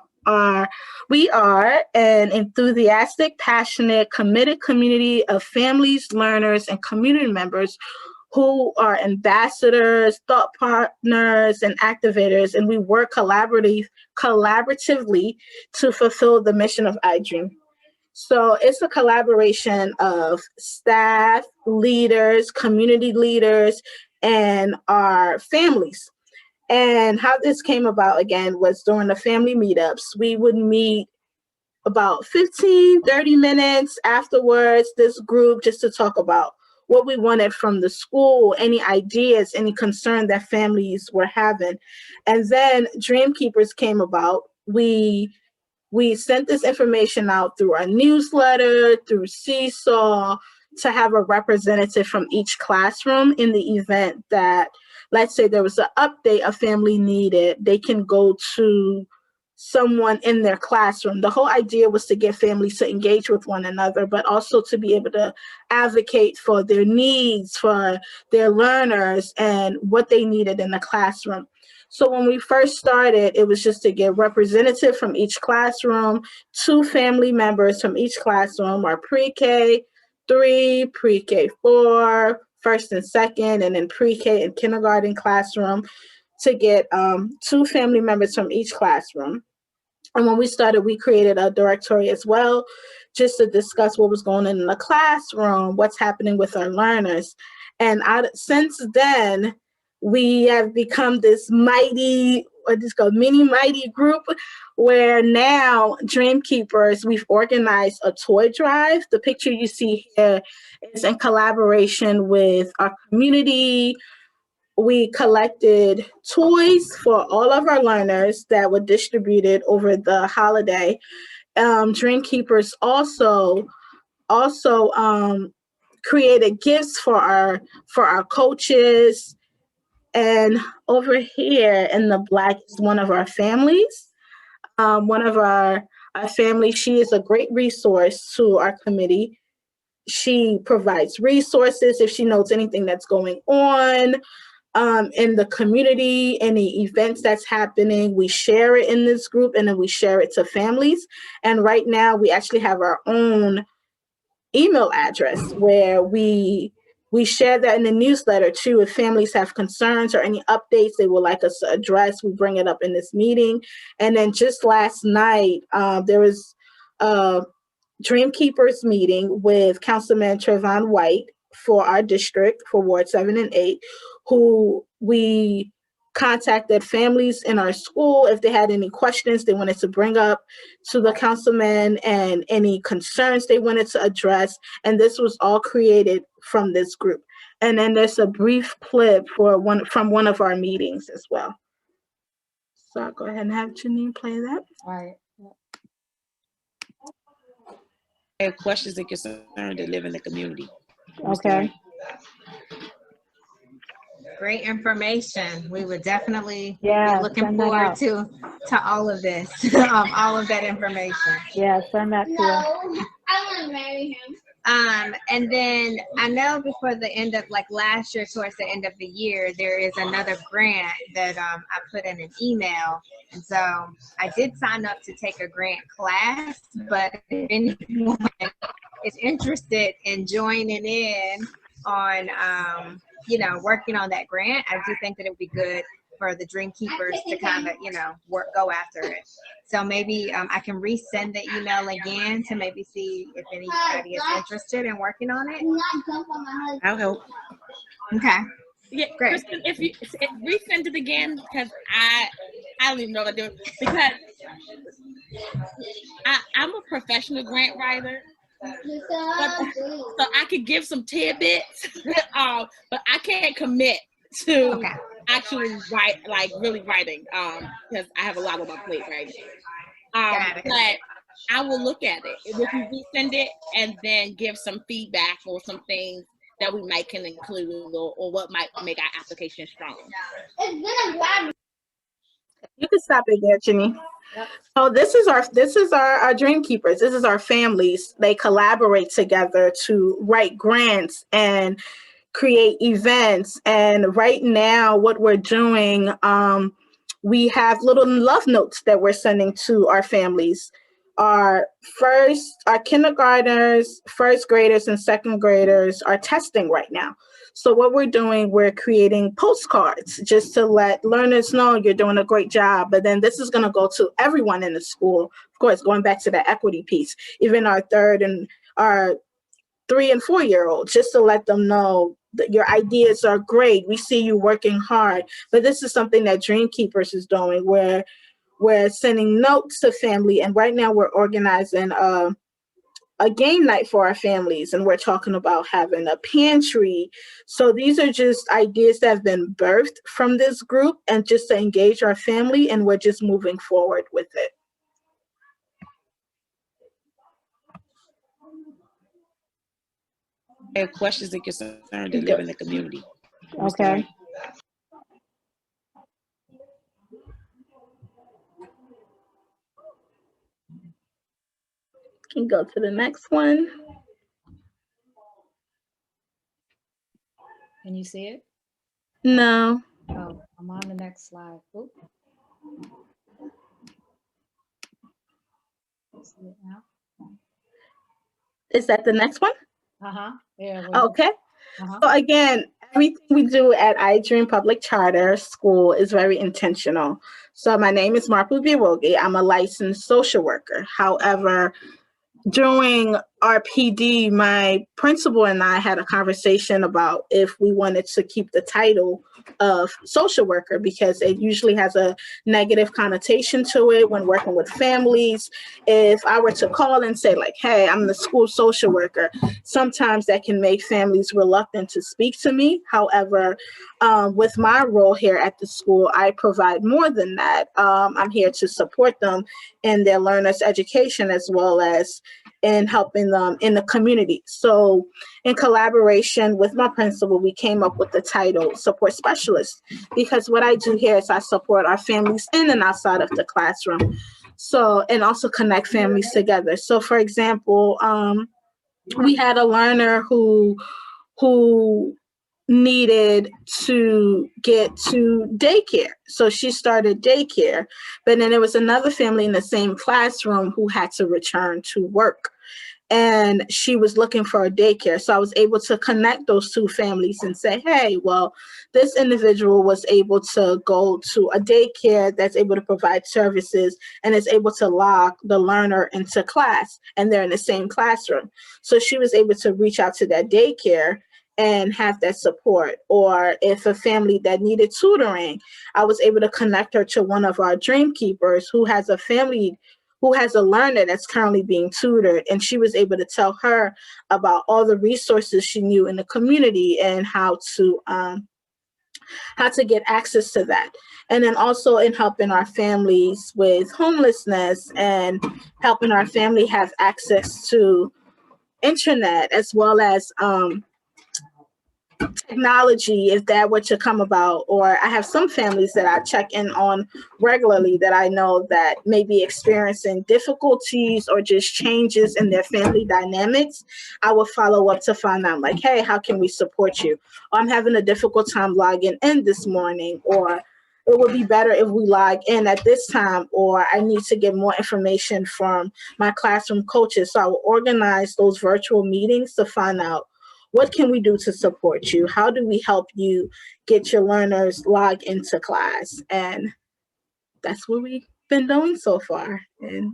we are an enthusiastic, passionate, committed community of families, learners, and community members who are ambassadors, thought partners, and activators, and we work collaboratively to fulfill the mission of iDream. So it's a collaboration of staff, leaders, community leaders, and our families. And how this came about, again, was during the family meetups. We would meet about 15, 30 minutes afterwards, this group, just to talk about what we wanted from the school, any ideas, any concern that families were having. And then Dream Keepers came about. We sent this information out through our newsletter, through Seesaw, to have a representative from each classroom in the event that, let's say there was an update a family needed, they can go to someone in their classroom. The whole idea was to get families to engage with one another, but also to be able to advocate for their needs, for their learners, and what they needed in the classroom. So when we first started, it was just to get representative from each classroom, 2 family members from each classroom, our pre-K 3, pre-K 4, first and second, and then pre-K and kindergarten classroom, to get 2 family members from each classroom. And when we started, we created a directory as well, just to discuss what was going on in the classroom, what's happening with our learners. And since then, we have become this mighty, or just called mini mighty group, where now Dream Keepers, we've organized a toy drive. The picture you see here is in collaboration with our community. We collected toys for all of our learners that were distributed over the holiday. Dream Keepers also created gifts for our coaches. And over here in the black is one of our families. One of our families, she is a great resource to our committee. She provides resources if she knows anything that's going on in the community, any events that's happening. We share it in this group, and then we share it to families. And right now we actually have our own email address where we share that in the newsletter too. If families have concerns or any updates they would like us to address, we bring it up in this meeting. And then just last night, there was a Dream Keepers meeting with Councilman Trevon White for our district for Ward 7 and 8, who we contacted families in our school if they had any questions they wanted to bring up to the councilman and any concerns they wanted to address. And this was all created from this group. And then there's a brief clip from one of our meetings as well. So I'll go ahead and have Janine play that. All right. Have questions and concerns that live in the community. Okay. Great information. We would definitely be Yeah, looking send that forward out. to all of this, all of that information. Yeah, send that to us. I want to marry him. And then I know before the end of last year, towards the end of the year, there is another grant that I put in an email. And so I did sign up to take a grant class, but if anyone is interested in joining in on, working on that grant, I do think that it would be good for the Dream Keepers to kind of, go after it. So maybe I can resend the email again to maybe see if anybody is interested in working on it. I'll help. Okay. Yeah, great. Kristen, if you resend it again, because I don't even know what to do, because I'm a professional grant writer. So I could give some tidbits, but I can't commit to actually really writing, because I have a lot on my plate right now. But I will look at it if you resend it and then give some feedback or some things that we might can include or what might make our application strong. You can stop it there, Jenny. So this is our dream keepers. This is our families. They collaborate together to write grants and create events. And right now, what we're doing, we have little love notes that we're sending to our families. Our kindergartners, first graders, and second graders are testing right now. So what we're doing, we're creating postcards just to let learners know you're doing a great job. But then this is going to go to everyone in the school. Of course, going back to the equity piece, even our 3 and 4 year olds, just to let them know that your ideas are great. We see you working hard. But this is something that Dream Keepers is doing, where we're sending notes to family. And right now we're organizing a game night for our families, and we're talking about having a pantry. So these are just ideas that have been birthed from this group and just to engage our family, and we're just moving forward with it. I have questions and concerns that live in the community. Okay. Can go to the next one. Can you see it? No. Oh, I'm on the next slide. Oop. See it now? Is that the next one? Uh-huh. Yeah. Okay. So again, everything we do at iDream Public Charter School is very intentional. So my name is Marpu Biwogi. I'm a licensed social worker. However, during our PD, my principal and I had a conversation about if we wanted to keep the title of social worker, because it usually has a negative connotation to it when working with families. If I were to call and say like, hey, I'm the school social worker, sometimes that can make families reluctant to speak to me. However, with my role here at the school, I provide more than that. I'm here to support them in their learners' education, as well as in helping them in the community. So in collaboration with my principal, we came up with the title support specialist, because what I do here is I support our families in and outside of the classroom. So, and also connect families together. So for example, we had a learner who needed to get to daycare. So she started daycare, but then there was another family in the same classroom who had to return to work, and she was looking for a daycare. So I was able to connect those two families and say, hey, well, this individual was able to go to a daycare that's able to provide services and is able to log the learner into class, and they're in the same classroom. So she was able to reach out to that daycare and have that support. Or if a family that needed tutoring, I was able to connect her to one of our dream keepers who has a family who has a learner that's currently being tutored, and she was able to tell her about all the resources she knew in the community and how to get access to that. And then also in helping our families with homelessness and helping our family have access to internet, as well as technology, if that were to come about. Or I have some families that I check in on regularly that I know that may be experiencing difficulties or just changes in their family dynamics. I will follow up to find out like, hey, how can we support you? Or I'm having a difficult time logging in this morning, or it would be better if we log in at this time, or I need to get more information from my classroom coaches. So I will organize those virtual meetings to find out, what can we do to support you? How do we help you get your learners logged into class? And that's what we've been doing so far, and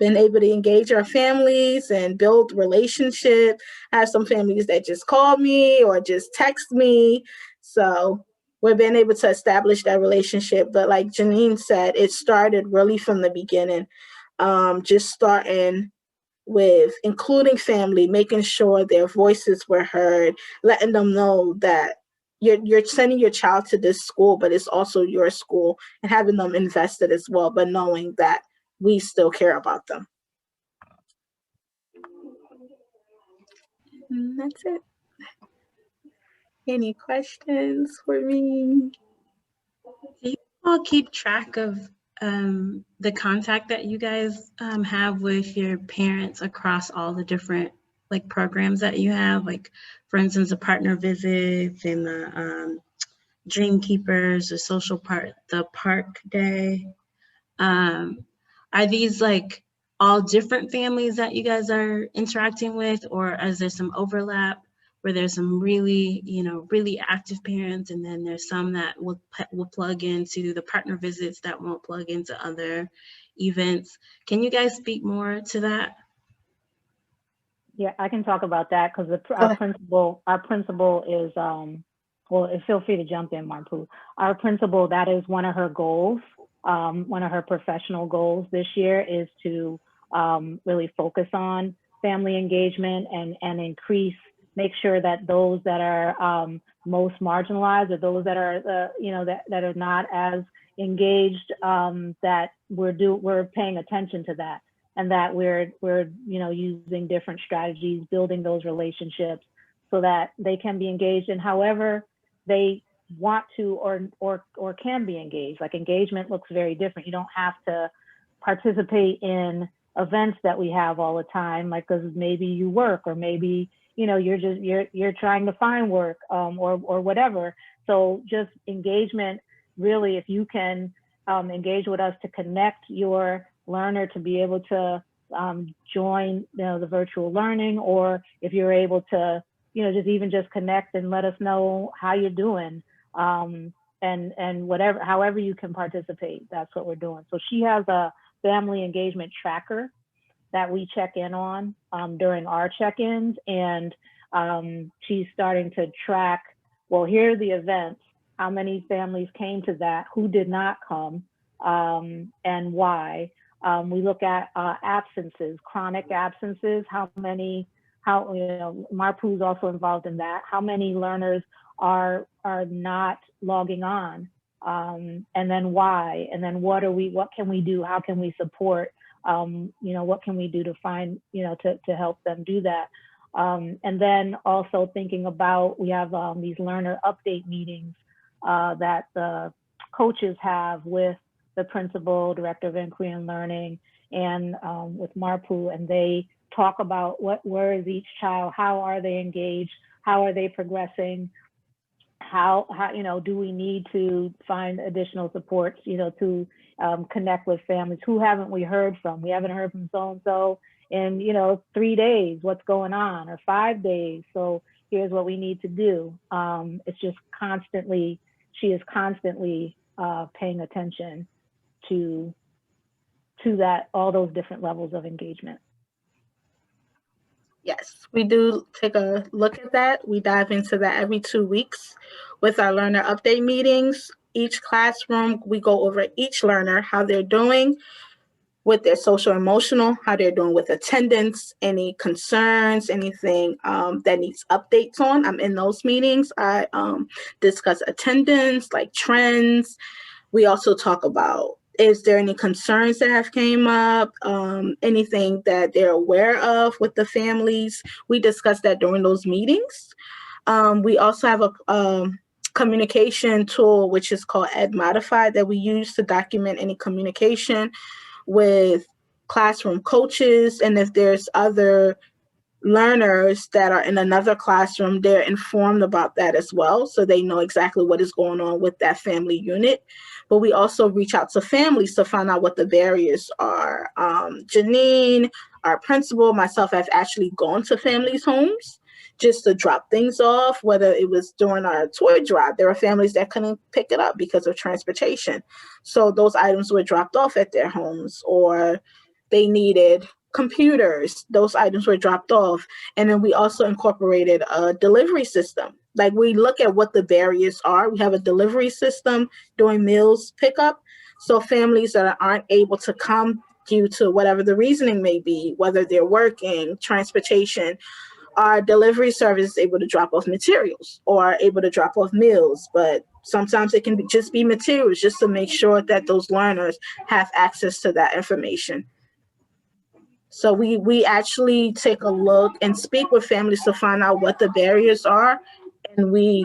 been able to engage our families and build relationship. I have some families that just call me or just text me. So we've been able to establish that relationship. But like Janine said, it started really from the beginning, just starting with including family, making sure their voices were heard, letting them know that you're sending your child to this school, but it's also your school, and having them invested as well, but knowing that we still care about them. And that's it. Any questions for me? Do you all keep track of the contact that you guys have with your parents across all the different like programs that you have, like for instance, the partner visits and the Dream Keepers, the park day. Are these like all different families that you guys are interacting with, or is there some overlap where there's some really, really active parents, and then there's some that will plug into the partner visits that won't plug into other events? Can you guys speak more to that? Yeah, I can talk about that because our principal is, well, feel free to jump in, Marpu. Our principal, that is one of her goals. One of her professional goals this year is to really focus on family engagement and make sure that those that are most marginalized, or those that are, that are not as engaged, that we're paying attention to that, and that we're using different strategies, building those relationships so that they can be engaged in however they want to or can be engaged. Like engagement looks very different. You don't have to participate in events that we have all the time, like because maybe you work, or maybe you're trying to find work, or whatever. So just engagement, really, if you can engage with us to connect your learner to be able to join the virtual learning, or if you're able to just connect and let us know how you're doing, and however you can participate, that's what we're doing. So she has a family engagement tracker that we check in on during our check-ins, and she's starting to track, well, here are the events, how many families came to that, who did not come, and why. We look at absences, chronic absences, Marpu's also involved in that, how many learners are not logging on, and then why, and then what can we do, how can we support, what can we do to find, to help them do that. And then also thinking about, we have these learner update meetings that the coaches have with the principal, director of inquiry and learning, and with Marpu, and they talk about where is each child, how are they engaged, how are they progressing, how do we need to find additional supports, to connect with families, who haven't we heard from? We haven't heard from so-and-so in 3 days, what's going on, or 5 days, so here's what we need to do. It's just she is constantly paying attention to that, all those different levels of engagement. Yes, we do take a look at that. We dive into that every 2 weeks with our learner update meetings. Each classroom, we go over each learner, how they're doing with their social emotional, how they're doing with attendance, any concerns, anything that needs updates on. I'm in those meetings. I discuss attendance, like trends. We also talk about, is there any concerns that have came up, anything that they're aware of with the families. We discuss that during those meetings. We also have a communication tool, which is called Ed Modified, that we use to document any communication with classroom coaches. And if there's other learners that are in another classroom, they're informed about that as well, so they know exactly what is going on with that family unit. But we also reach out to families to find out what the barriers are. Janine, our principal, myself, have actually gone to families' homes just to drop things off, whether it was during our toy drive. There were families that couldn't pick it up because of transportation. So those items were dropped off at their homes, or they needed computers, those items were dropped off. And then we also incorporated a delivery system. Like, we look at what the barriers are. We have a delivery system during meals pickup. So families that aren't able to come due to whatever the reasoning may be, whether they're working, transportation, our delivery service is able to drop off materials or able to drop off meals. But sometimes it can just be materials, just to make sure that those learners have access to that information. So we actually take a look and speak with families to find out what the barriers are, and we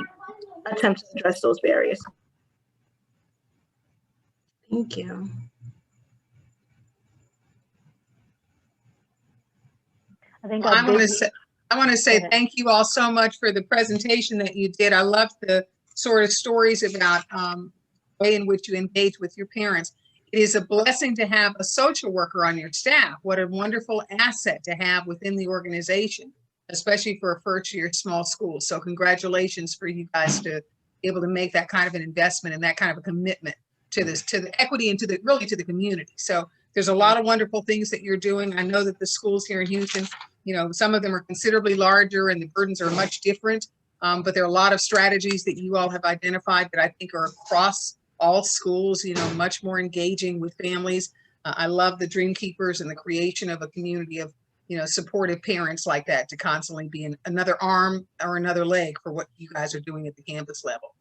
attempt to address those barriers. Thank you. I think Well, our I want to say ahead. thank you all so much for the presentation that you did. I loved the sort of stories about way in which you engage with your parents. It is a blessing to have a social worker on your staff. What a wonderful asset to have within the organization, especially for a first-year small school. So congratulations for you guys to be able to make that kind of an investment and that kind of a commitment to this, to the equity and to the really to the community. So there's a lot of wonderful things that you're doing. I know that the schools here in Houston, you know, some of them are considerably larger and the burdens are much different. But there are a lot of strategies that you all have identified that I think are across all schools, you know, much more engaging with families. I love the Dream Keepers and the creation of a community of, you know, supportive parents like that to constantly be another arm or another leg for what you guys are doing at the campus level.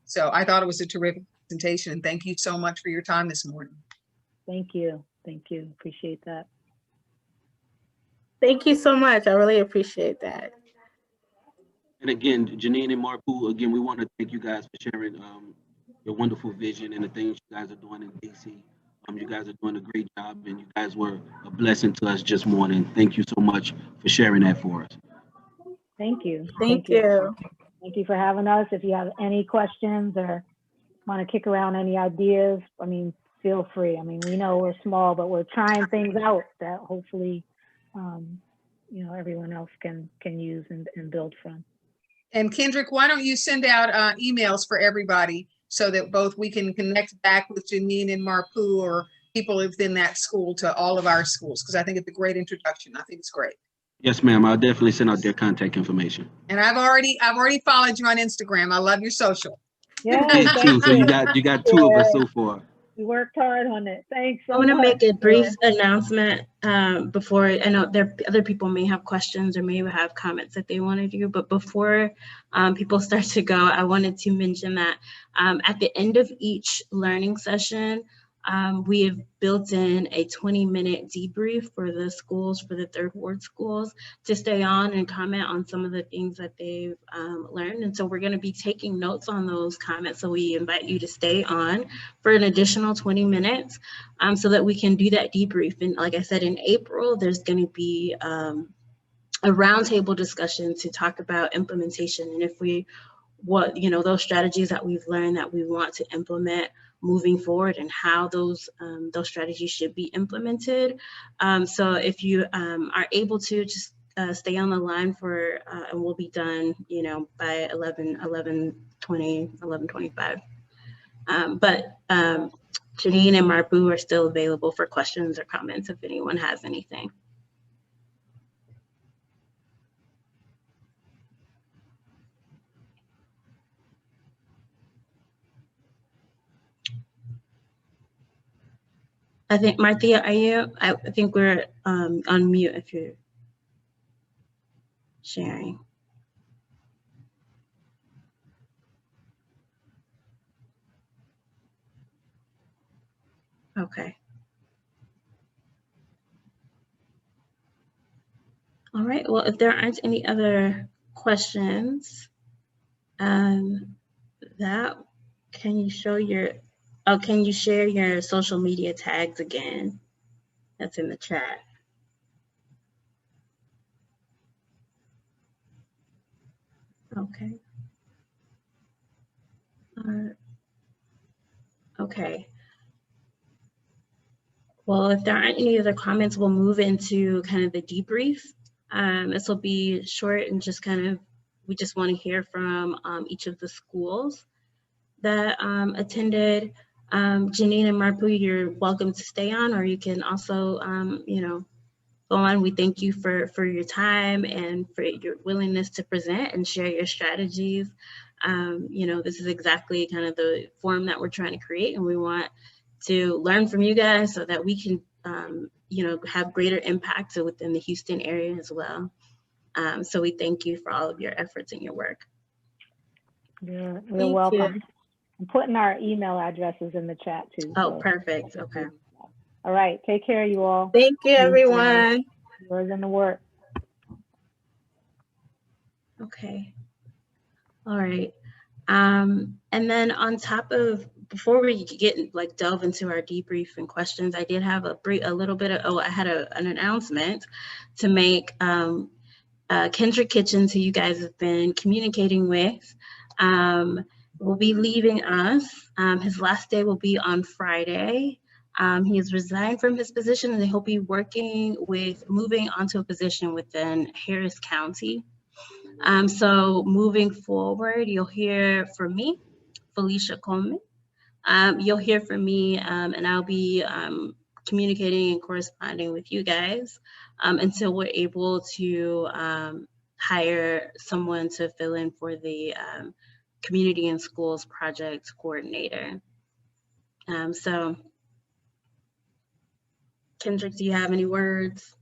So I thought it was a terrific presentation, and thank you so much for your time this morning. Thank you. Thank you. Appreciate that. Thank you so much. I really appreciate that. And again, Janine and Marpu, again, we want to thank you guys for sharing your wonderful vision and the things you guys are doing in DC. You guys are doing a great job, and you guys were a blessing to us just morning. Thank you so much for sharing that for us. Thank you. Thank you. Thank you for having us. If you have any questions or want to kick around any ideas, I mean, feel free. I mean, we know we're small, but we're trying things out that hopefully, you know, everyone else can use and build from. And Kendrick, why don't you send out emails for everybody so that both we can connect back with Janine and Marpu or people within that school to all of our schools, because I think it's a great introduction. I think it's great. Yes, ma'am. I'll definitely send out their contact information. And I've already followed you on Instagram. I love your social. Yeah, Me too. So you got two of us so far. You worked hard on it. Thanks so I want to much. make a brief announcement before, I know there other people may have questions or may have comments that they want to do, but before people start to go, I wanted to mention that at the end of each learning session, we have built in a 20-minute debrief for the schools, for the third ward schools, to stay on and comment on some of the things that they've learned. And so we're going to be taking notes on those comments. So we invite you to stay on for an additional 20 minutes so that we can do that debrief. And like I said, in April, there's going to be a roundtable discussion to talk about implementation. And if those strategies that we've learned that we want to implement moving forward and how those strategies should be implemented. So if you are able to just stay on the line for, and we'll be done, you know, by 11:25. But Janine and Marpu are still available for questions or comments if anyone has anything. I think, Marthea, are you? I think we're on mute if you're sharing. Okay. All right, well, if there aren't any other questions, can you share your social media tags again? That's in the chat. Okay. Okay. Well, if there aren't any other comments, we'll move into kind of the debrief. This will be short and just we just want to hear from each of the schools that attended. Janine and Marpu, you're welcome to stay on, or you can also, go on. We thank you for your time and for your willingness to present and share your strategies. This is exactly kind of the forum that we're trying to create, and we want to learn from you guys so that we can, have greater impact within the Houston area as well. So we thank you for all of your efforts and your work. You're welcome. I'm putting our email addresses in the chat too. Oh, so. perfect. Okay. All right. Take care, you all. Thank you, everyone. Yours in the work. Okay. All right. And then on top of before we get like delve into our debrief and questions, I did have a little bit of, I had an announcement to make. Kendrick Kitchens, who you guys have been communicating with, will be leaving us. His last day will be on Friday. He has resigned from his position and he'll be moving onto a position within Harris County. So moving forward, you'll hear from me, Felicia Coleman. You'll hear from me and I'll be communicating and corresponding with you guys until we're able to hire someone to fill in for the Community and Schools Project Coordinator. So, Kendrick, do you have any words?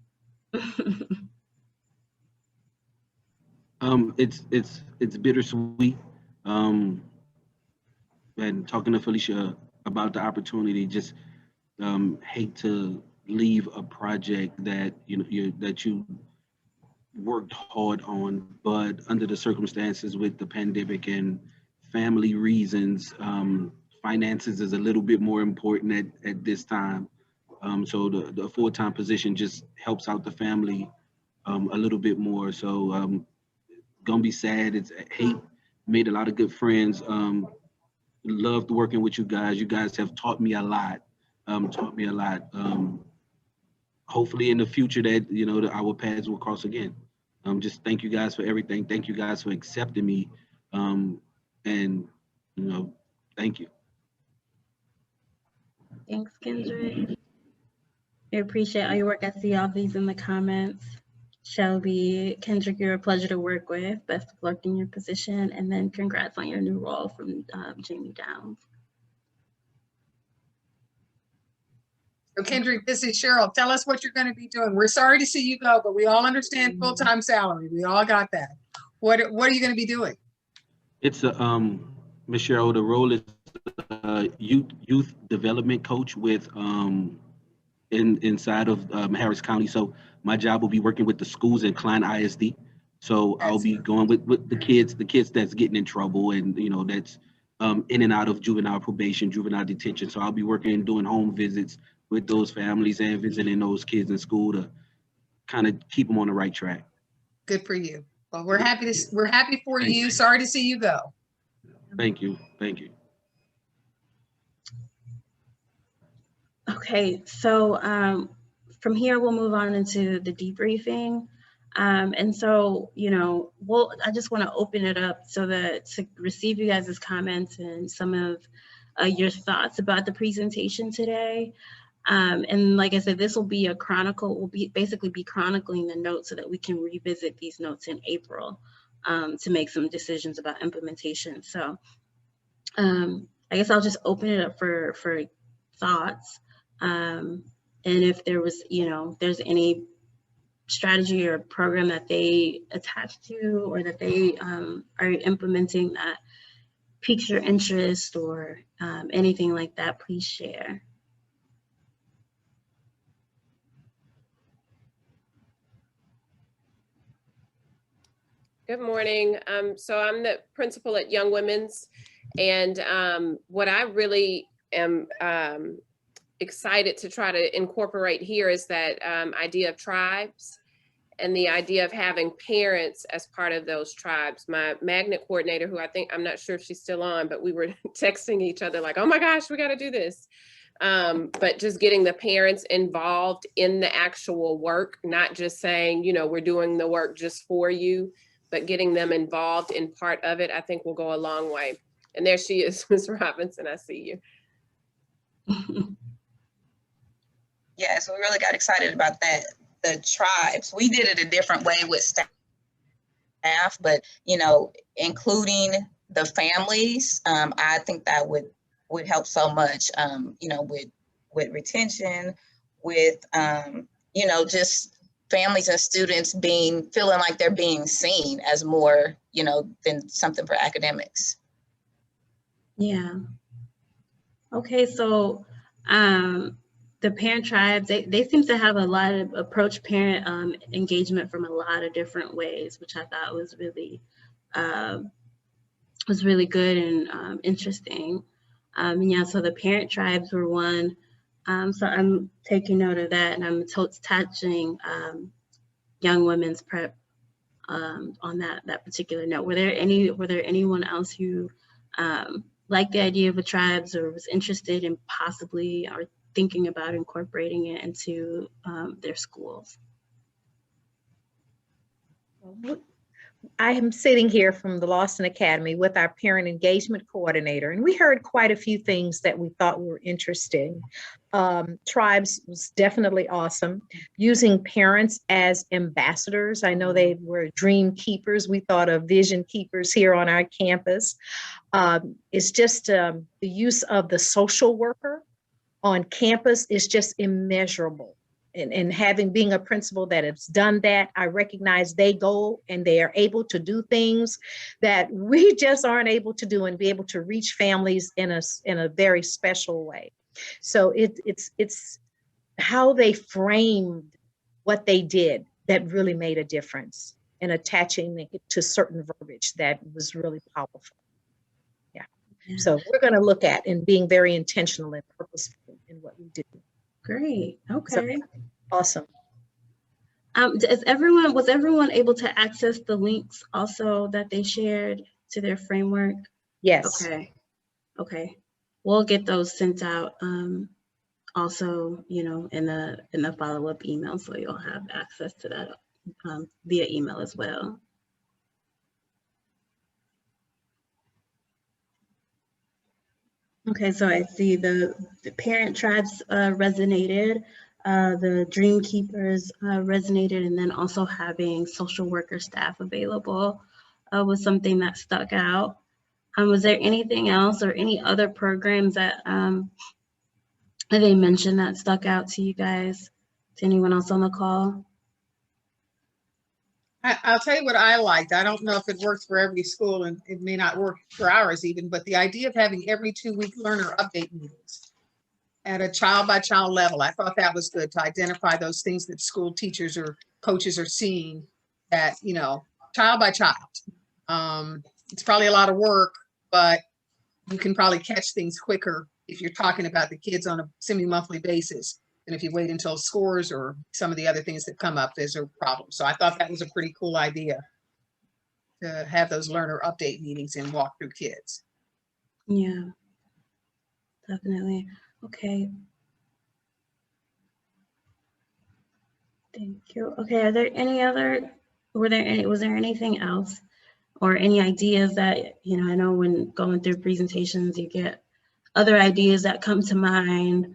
It's bittersweet. And talking to Felicia about the opportunity, just hate to leave a project that you worked hard on, but under the circumstances with the pandemic and family reasons, finances is a little bit more important at this time. So the full-time position just helps out the family a little bit more. So gonna be sad. It's hate. Made a lot of good friends. Loved working with you guys. You guys have taught me a lot. Hopefully in the future that our paths will cross again. Just thank you guys for everything. Thank you guys for accepting me. And thank you. Thanks, Kendrick. I appreciate all your work. I see all these in the comments. Shelby, Kendrick, you're a pleasure to work with. Best of luck in your position. And then congrats on your new role from Jamie Downs. So Kendrick, this is Cheryl. Tell us what you're going to be doing. We're sorry to see you go, but we all understand full-time salary. We all got that. What are you going to be doing? It's Ms. Cheryl, the role is youth development coach with inside of Harris County. So my job will be working with the schools in Klein ISD. So I'll be going with the kids that's getting in trouble and that's in and out of juvenile probation, juvenile detention. So I'll be working and doing home visits with those families and visiting those kids in school to kind of keep them on the right track. Good for you. Well, we're happy for you. Sorry to see you go. Thank you. Thank you. Okay, so from here we'll move on into the debriefing. And so, I just want to open it up so that to receive you guys' comments and some of your thoughts about the presentation today. And like I said, this will be we'll basically be chronicling the notes so that we can revisit these notes in April to make some decisions about implementation. So I guess I'll just open it up for thoughts. And if there was, there's any strategy or program that they attach to or that they are implementing that piques your interest or anything like that, please share. Good morning. So I'm the principal at Young Women's, and what I really am excited to try to incorporate here is that idea of tribes and the idea of having parents as part of those tribes. My magnet coordinator, who I'm not sure if she's still on, but we were texting each other like, oh my gosh, we got to do this. But just getting the parents involved in the actual work, not just saying, we're doing the work just for you, but getting them involved in part of it, I think will go a long way. And there she is, Ms. Robinson, I see you. Yeah, so we really got excited about that. The tribes, we did it a different way with staff, but including the families, I think that would help so much. With retention, with just families and students feeling like they're being seen as more than something for academics. Yeah. Okay, so the parent tribes, they seem to have a lot of approach parent engagement from a lot of different ways, which I thought was really good and interesting. Yeah, so the parent tribes were one. So I'm taking note of that, and I'm touching young women's prep on that particular note. Were there anyone else who liked the idea of the tribes or was interested in possibly or thinking about incorporating it into their schools? I am sitting here from the Lawson Academy with our parent engagement coordinator, and we heard quite a few things that we thought were interesting. Tribes was definitely awesome. Using parents as ambassadors. I know they were dream keepers. We thought of vision keepers here on our campus. It's just the use of the social worker on campus is just immeasurable. And being a principal that has done that, I recognize they go and they are able to do things that we just aren't able to do, and be able to reach families in a very special way. So it's how they framed what they did that really made a difference, and attaching it to certain verbiage that was really powerful. Yeah. So we're going to look at and being very intentional and purposeful in what we do. Great. Okay. So, awesome. Was everyone able to access the links also that they shared to their framework? Yes. Okay. We'll get those sent out also, in the follow-up email, so you'll have access to that via email as well. Okay, so I see the parent tribes resonated, the dream keepers resonated, and then also having social worker staff available was something that stuck out. Was there anything else or any other programs that they mentioned that stuck out to you guys? To anyone else on the call? I'll tell you what I liked. I don't know if it works for every school, and it may not work for ours even, but the idea of having every 2-week learner update meetings at a child-by-child level, I thought that was good to identify those things that school teachers or coaches are seeing that, child by child. It's probably a lot of work, but you can probably catch things quicker if you're talking about the kids on a semi-monthly basis. And if you wait until scores or some of the other things that come up, there's a problem. So I thought that was a pretty cool idea to have those learner update meetings and walk through kids. Yeah, definitely. Okay. Thank you. Okay, was there anything else or any ideas that, I know when going through presentations, you get other ideas that come to mind,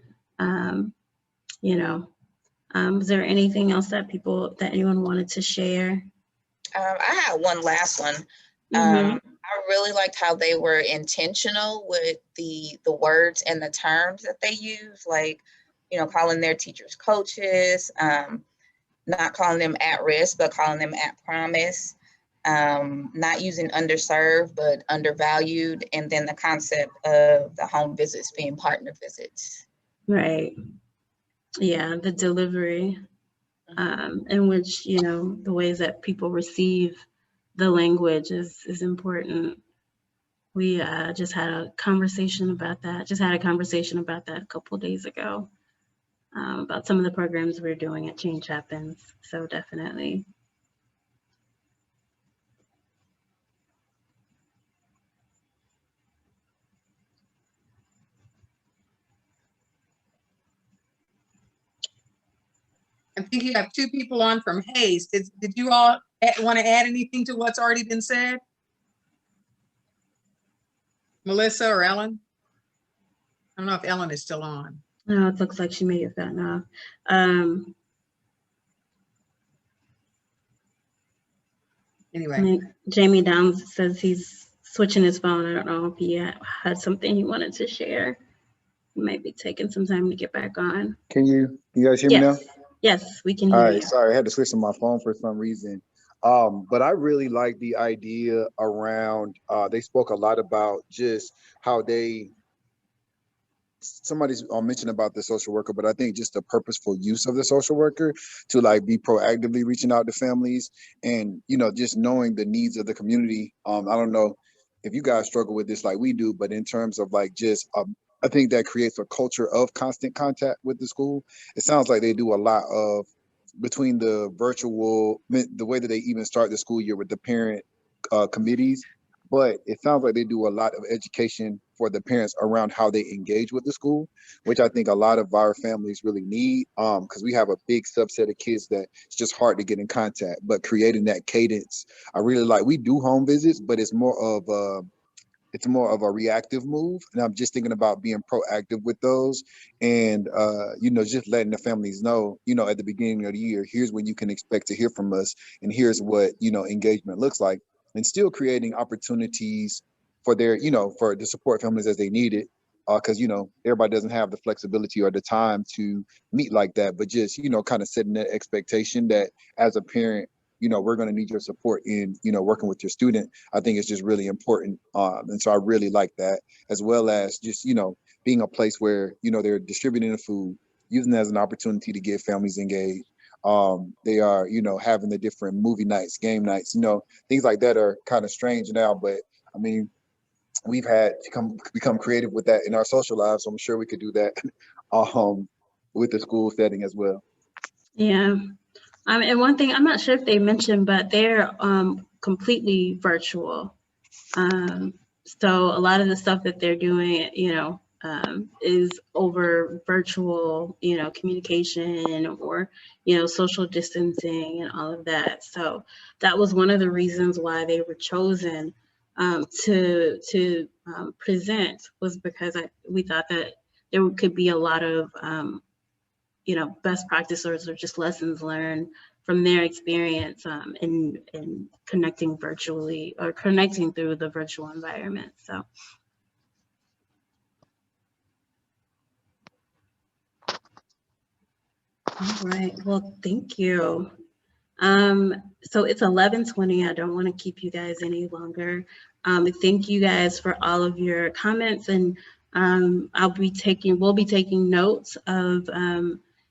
was there anything else that anyone wanted to share? I had one last one. I really liked how they were intentional with the words and the terms that they use, like, calling their teachers coaches, not calling them at risk, but calling them at promise, not using underserved, but undervalued, and then the concept of the home visits being partner visits. Right. Yeah, the delivery, in which, the ways that people receive the language is important. We just had a conversation about that. A couple of days ago about some of the programs we're doing at Change Happens. So definitely. I think you have 2 people on from Hayes. Did you all want to add anything to what's already been said? Melissa or Ellen? I don't know if Ellen is still on. No, it looks like she may have gotten off. Anyway. Jamie Downs says he's switching his phone. I don't know if he had something he wanted to share. He might be taking some time to get back on. Can you guys hear me now? Yes, we can hear you. All right, you. sorry, I had to switch to my phone for some reason. But I really like the idea around, they spoke a lot about just how somebody's mentioned about the social worker, but I think just the purposeful use of the social worker to be proactively reaching out to families and, just knowing the needs of the community. I don't know if you guys struggle with this like we do, but in terms of like just, I think that creates a culture of constant contact with the school. It sounds like they do a lot of between the virtual, the way that they even start the school year with the parent committees, but it sounds like they do a lot of education for the parents around how they engage with the school, which I think a lot of our families really need, because we have a big subset of kids that it's just hard to get in contact, but creating that cadence, I really like. We do home visits, but it's more of a reactive move. And I'm just thinking about being proactive with those and, just letting the families know, at the beginning of the year, here's when you can expect to hear from us. And here's what, engagement looks like, and still creating opportunities for their, for the support families as they need it. Because, everybody doesn't have the flexibility or the time to meet like that, but just, kind of setting that expectation that as a parent, we're going to need your support in, working with your student. I think it's just really important. And so I really like that, as well as just, being a place where, they're distributing the food, using it as an opportunity to get families engaged. They are, having the different movie nights, game nights, things like that are kind of strange now, but I mean, we've had to become creative with that in our social lives. So I'm sure we could do that with the school setting as well. Yeah. And one thing, I'm not sure if they mentioned, but they're completely virtual. So a lot of the stuff that they're doing, is over virtual, communication or, social distancing and all of that. So that was one of the reasons why they were chosen to present, was because we thought that there could be a lot of best practices or just lessons learned from their experience in connecting virtually or connecting through the virtual environment. So. All right, well, thank you. So it's 11:20. I don't want to keep you guys any longer. Thank you guys for all of your comments, and we'll be taking notes of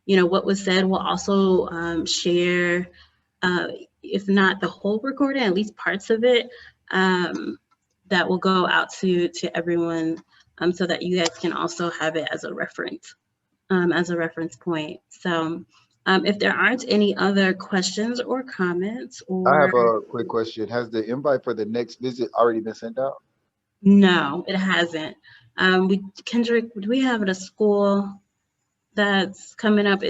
what was said. We'll also share, if not the whole recording, at least parts of it, that will go out to everyone, so that you guys can also have it as a reference point. So if there aren't any other questions or comments, or I have a quick question. Has the invite for the next visit already been sent out? No, it hasn't. Kendrick, do we have a school that's coming up?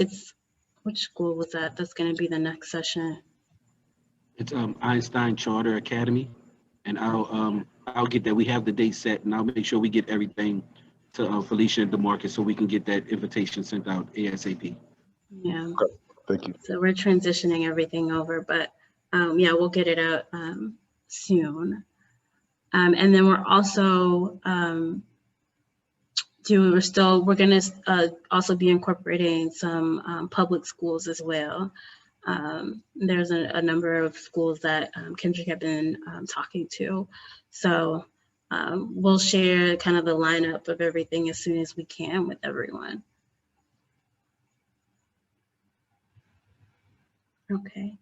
Which school was that? That's going to be the next session. It's Einstein Charter Academy, and I'll get that. We have the date set, and I'll make sure we get everything to Felicia and DeMarcus so we can get that invitation sent out ASAP. Yeah. Okay. Thank you. So we're transitioning everything over, but yeah, we'll get it out soon. And then we're also we're going to also be incorporating some public schools as well. There's a number of schools that Kendrick have been talking to. So we'll share kind of the lineup of everything as soon as we can with everyone. Okay.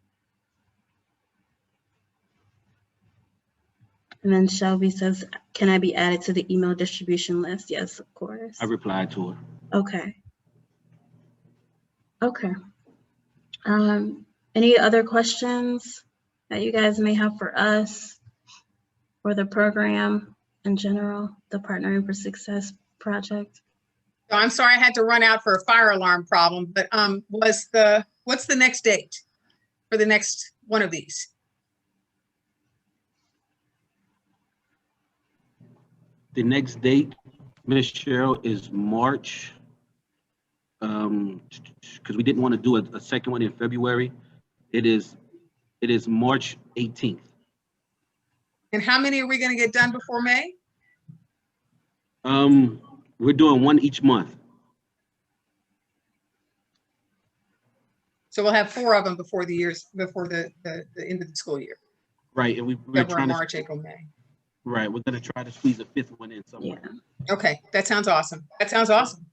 And then Shelby says, can I be added to the email distribution list? Yes, of course. I replied to her. Okay. Okay. Any other questions that you guys may have for us or the program in general, the Partnering for Success project? So I'm sorry I had to run out for a fire alarm problem, but what's the next date for the next one of these? The next date, Ms. Cheryl, is March, because we didn't want to do a second one in February. It is March 18th. And how many are we going to get done before May? We're doing one each month. So we'll have 4 of them before the end of the school year. Right, and we're February, trying March, April, May. Right, we're going to try to squeeze a 5th one in somewhere. Yeah. Okay, that sounds awesome. That sounds awesome.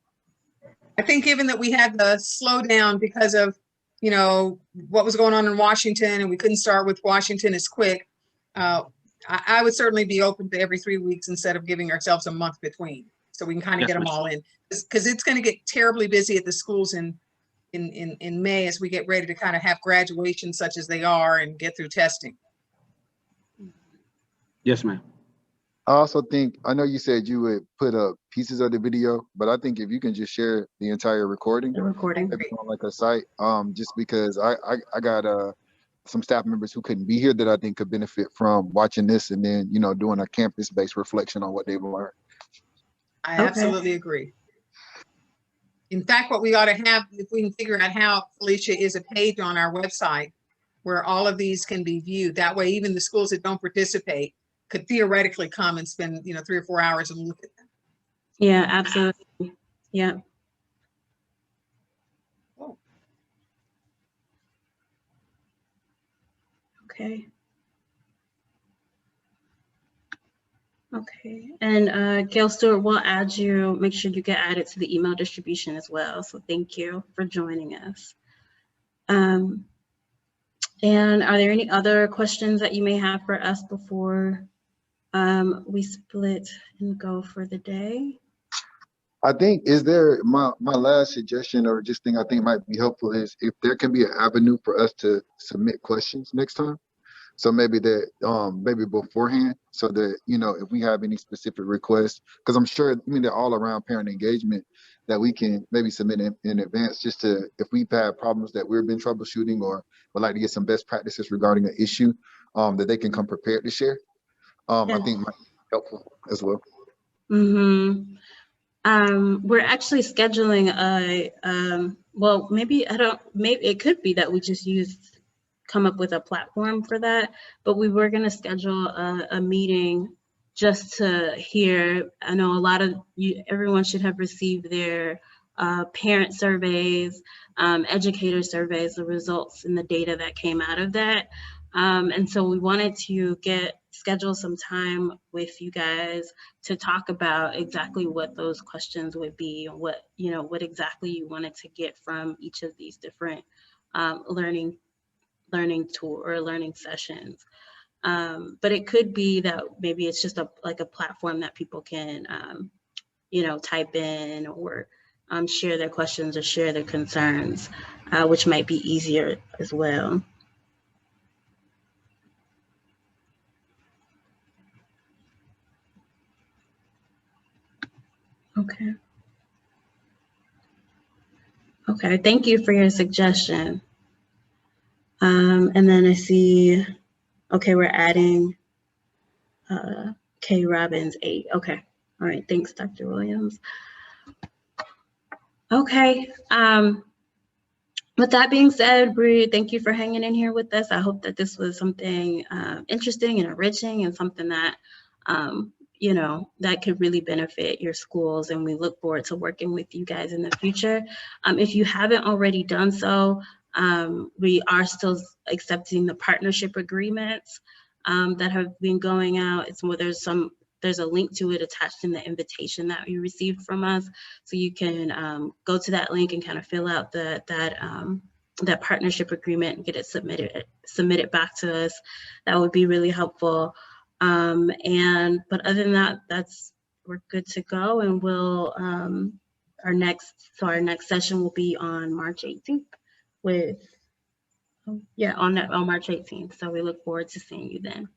I think given that we had the slowdown because of, what was going on in Washington, and we couldn't start with Washington as quick, I would certainly be open to every 3 weeks instead of giving ourselves a month between, so we can kind of That's get them what- all in. Because it's going to get terribly busy at the schools in May as we get ready to kind of have graduation such as they are and get through testing. Yes, ma'am. I also think, I know you said you would put up pieces of the video, but I think if you can just share the entire recording, The recording. maybe on like a site, just because I got some staff members who couldn't be here that I think could benefit from watching this and then, you know, doing a campus-based reflection on what they've learned. I absolutely agree. In fact, what we ought to have, if we can figure out how, Felicia, is a page on our website where all of these can be viewed. That way, even the schools that don't participate could theoretically come and spend, 3 or 4 hours and look at them. Yeah, absolutely. Yeah. Okay. Okay, and Gail Stewart will add you, make sure you get added to the email distribution as well. So thank you for joining us. And are there any other questions that you may have for us before we split and go for the day? I think, is there, my last suggestion or just thing I think might be helpful is if there can be an avenue for us to submit questions next time. So maybe that, maybe beforehand, so that, you know, if we have any specific requests, because I'm sure, I mean, they're all around parent engagement, that we can maybe submit in advance, just to, if we've had problems that we've been troubleshooting or would like to get some best practices regarding an issue, that they can come prepared to share. I think might be helpful as well. Mm-hmm. We're actually scheduling well, maybe it could be that we just come up with a platform for that, but we were going to schedule a meeting just to hear. I know a lot of you, everyone should have received their parent surveys, educator surveys, the results and the data that came out of that. And so we wanted to schedule some time with you guys to talk about exactly what those questions would be and what exactly you wanted to get from each of these different learning tool or learning sessions. But it could be that maybe it's just like a platform that people can, type in or share their questions or share their concerns, which might be easier as well. Okay. Okay, thank you for your suggestion. And then I see, okay, we're adding K Robbins 8. Okay, all right, thanks, Dr. Williams. Okay, with that being said, Bree, thank you for hanging in here with us. I hope that this was something interesting and enriching and something that, that could really benefit your schools, and we look forward to working with you guys in the future. If you haven't already done so, we are still accepting the partnership agreements that have been going out. It's more, there's a link to it attached in the invitation that you received from us. So you can go to that link and kind of fill out that partnership agreement and get it submitted back to us. That would be really helpful. But other than that, we're good to go, and we'll our next session will be on March 18th on March 18th. So we look forward to seeing you then.